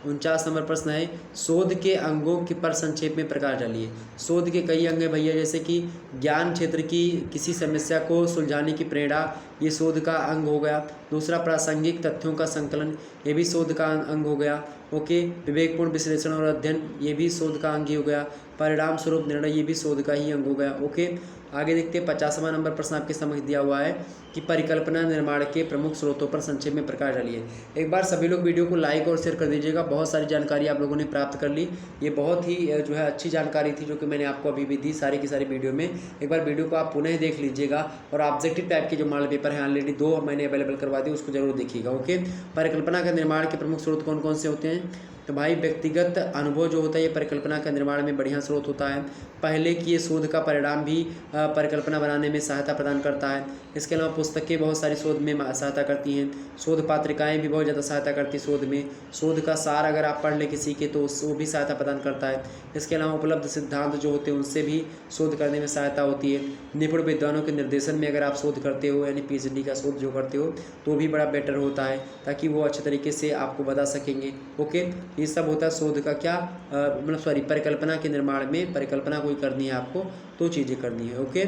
49 नंबर प्रश्न है, शोध के अंगों के पर संक्षेप में प्रकाश डालिए। शोध के कई अंग हैं भैया, जैसे कि ज्ञान क्षेत्र की किसी समस्या को सुलझाने की प्रेरणा, ये शोध का अंग हो गया। दूसरा, प्रासंगिक तथ्यों का संकलन, ये भी शोध का अंग हो गया। ओके, विवेकपूर्ण विश्लेषण और अध्ययन, ये भी शोध का अंग ही हो गया। परिणाम स्वरूप निर्णय, ये भी शोध का ही अंग हो गया। ओके, आगे देखते हैं 50वां नंबर प्रश्न आपके समझ दिया हुआ है कि परिकल्पना निर्माण के प्रमुख स्रोतों पर संक्षेप में प्रकाश डालिए। एक बार सभी लोग वीडियो को लाइक और शेयर कर दीजिएगा। बहुत सारी जानकारी आप लोगों ने प्राप्त कर ली, ये बहुत ही जो है अच्छी जानकारी थी जो कि मैंने आपको अभी भी दी सारी की सारी वीडियो में। एक बार वीडियो को आप पुनः देख लीजिएगा, और ऑब्जेक्टिव टाइप के जो मॉडल पेपर है ऑलरेडी 2 मैंने अवेलेबल करवा दी, उसको जरूर देखिएगा। ओके, परिकल्पना के निर्माण के प्रमुख स्रोत कौन कौन से होते हैं? तो भाई व्यक्तिगत अनुभव जो होता है ये परिकल्पना का निर्माण में बढ़िया स्रोत होता है। पहले की ये शोध का परिणाम भी परिकल्पना बनाने में सहायता प्रदान करता है। इसके अलावा पुस्तकें बहुत सारी शोध में सहायता करती हैं। शोध पत्रिकाएं भी बहुत ज़्यादा सहायता करती हैं शोध में। शोध का सार अगर आप पढ़ लें किसी के तो वो भी सहायता प्रदान करता है। इसके अलावा उपलब्ध सिद्धांत जो होते हैं उनसे भी शोध करने में सहायता होती है। निपुण विद्वानों के निर्देशन में अगर आप शोध करते हो, यानी PhD का शोध जो करते हो, तो भी बड़ा बेटर होता है, ताकि वो अच्छे तरीके से आपको बता सकेंगे। ओके, ये सब होता है शोध का क्या परिकल्पना के निर्माण में। परिकल्पना कोई करनी है आपको तो चीज़ें करनी है। ओके,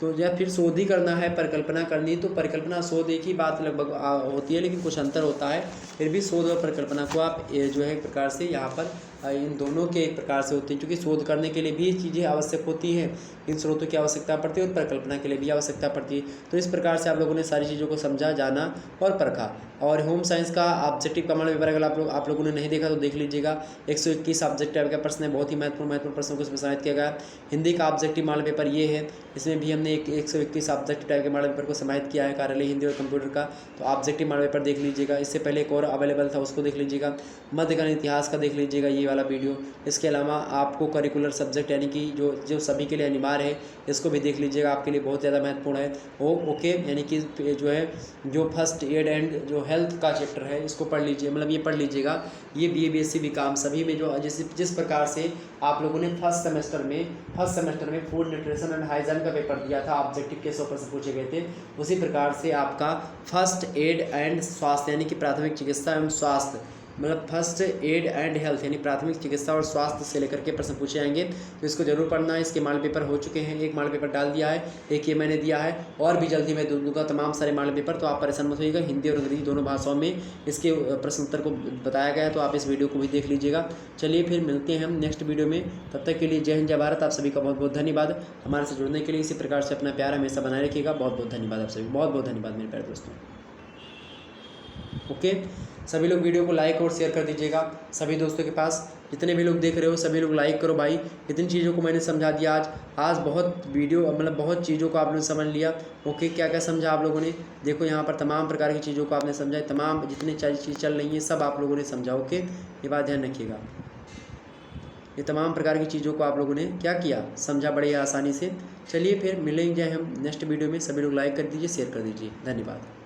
तो या फिर शोध ही करना है, परिकल्पना करनी है, तो परिकल्पना शोध एक ही बात लगभग होती है, लेकिन कुछ अंतर होता है। फिर भी शोध और परिकल्पना को आप जो है एक प्रकार से यहाँ पर इन दोनों के एक प्रकार से होती है, क्योंकि शोध करने के लिए भी चीज़ें आवश्यक होती हैं, इन स्रोतों की आवश्यकता पड़ती है, और परिकल्पना के लिए भी आवश्यकता पड़ती है। तो इस प्रकार से आप लोगों ने सारी चीज़ों को समझा, जाना और परखा। और होम साइंस का ऑब्जेक्टिव का मॉडल पेपर अगर आप लोगों ने नहीं देखा तो देख लीजिएगा। 121 ऑब्जेक्टिव का प्रश्न है, बहुत ही महत्वपूर्ण प्रश्नों को इसमें समाहित किया गया। हिंदी का ऑब्जेक्टिव मॉडल पेपर ये है, इसमें भी हमने 121 ऑब्जेक्टिव टाइप के मॉडल पेपर को समाहित किया है, कार्यालय हिंदी और कंप्यूटर का। तो ऑब्जेक्टिव मॉडल पेपर देख लीजिएगा। इससे पहले एक और अवेलेबल था, उसको देख लीजिएगा। मध्यकालीन इतिहास का देख लीजिएगा ये वाला वीडियो। इसके अलावा आपको करिकुलर सब्जेक्ट यानी कि जो सभी के लिए अनिवार्य है, इसको भी देख लीजिएगा, आपके लिए बहुत ज़्यादा महत्वपूर्ण है। ओके, यानी कि जो है जो फर्स्ट एड एंड जो हेल्थ का चैप्टर है इसको पढ़ लीजिए, मतलब ये पढ़ लीजिएगा। ये BA BSc BCom सभी में जो जिस प्रकार से आप लोगों ने फर्स्ट सेमेस्टर में फूड न्यूट्रिशन एंड हाइजीन का पेपर दिया था, ऑब्जेक्टिव के 100 प्रश्न पूछे गए थे, उसी प्रकार से आपका फर्स्ट एड एंड स्वास्थ्य यानी कि प्राथमिक चिकित्सा एवं स्वास्थ्य, मतलब फर्स्ट एड एंड हेल्थ यानी प्राथमिक चिकित्सा और स्वास्थ्य से लेकर के प्रश्न पूछे जाएंगे। तो इसको जरूर पढ़ना है। इसके मॉडल पेपर हो चुके हैं, एक मॉडल पेपर डाल दिया है, एक ये मैंने दिया है, और भी जल्दी मैं दूंगा तमाम सारे मॉडल पेपर। तो आप परेशान मत होइएगा, हिंदी और अंग्रेजी दोनों भाषाओं में इसके प्रश्न उत्तर को बताया गया है, तो आप इस वीडियो को भी देख लीजिएगा। चलिए फिर मिलते हैं हम नेक्स्ट वीडियो में, तब तक के लिए जय हिंद जय भारत। आप सभी का बहुत बहुत धन्यवाद हमारे से जुड़ने के लिए। इसी प्रकार से अपना प्यार हमेशा बनाए रखिएगा। बहुत बहुत धन्यवाद आप सभी, बहुत बहुत धन्यवाद मेरे प्यारे दोस्तों। ओके, सभी लोग वीडियो को लाइक और शेयर कर दीजिएगा सभी दोस्तों के पास। जितने भी लोग देख रहे हो सभी लोग लाइक करो भाई। इतनी चीज़ों को मैंने समझा दिया आज बहुत वीडियो मतलब बहुत चीज़ों को आप लोगों ने समझ लिया। ओके, क्या क्या समझा आप लोगों ने, देखो यहाँ पर तमाम प्रकार की चीज़ों को आपने समझा, तमाम जितनी चीज़ चल रही हैं सब आप लोगों ने समझा। ओके, ये बात ध्यान रखिएगा, ये तमाम प्रकार की चीज़ों को आप लोगों ने क्या किया, समझा बड़े आसानी से। चलिए फिर मिलेंगे हम नेक्स्ट वीडियो में। सभी लोग लाइक कर दीजिए, शेयर कर दीजिए। धन्यवाद।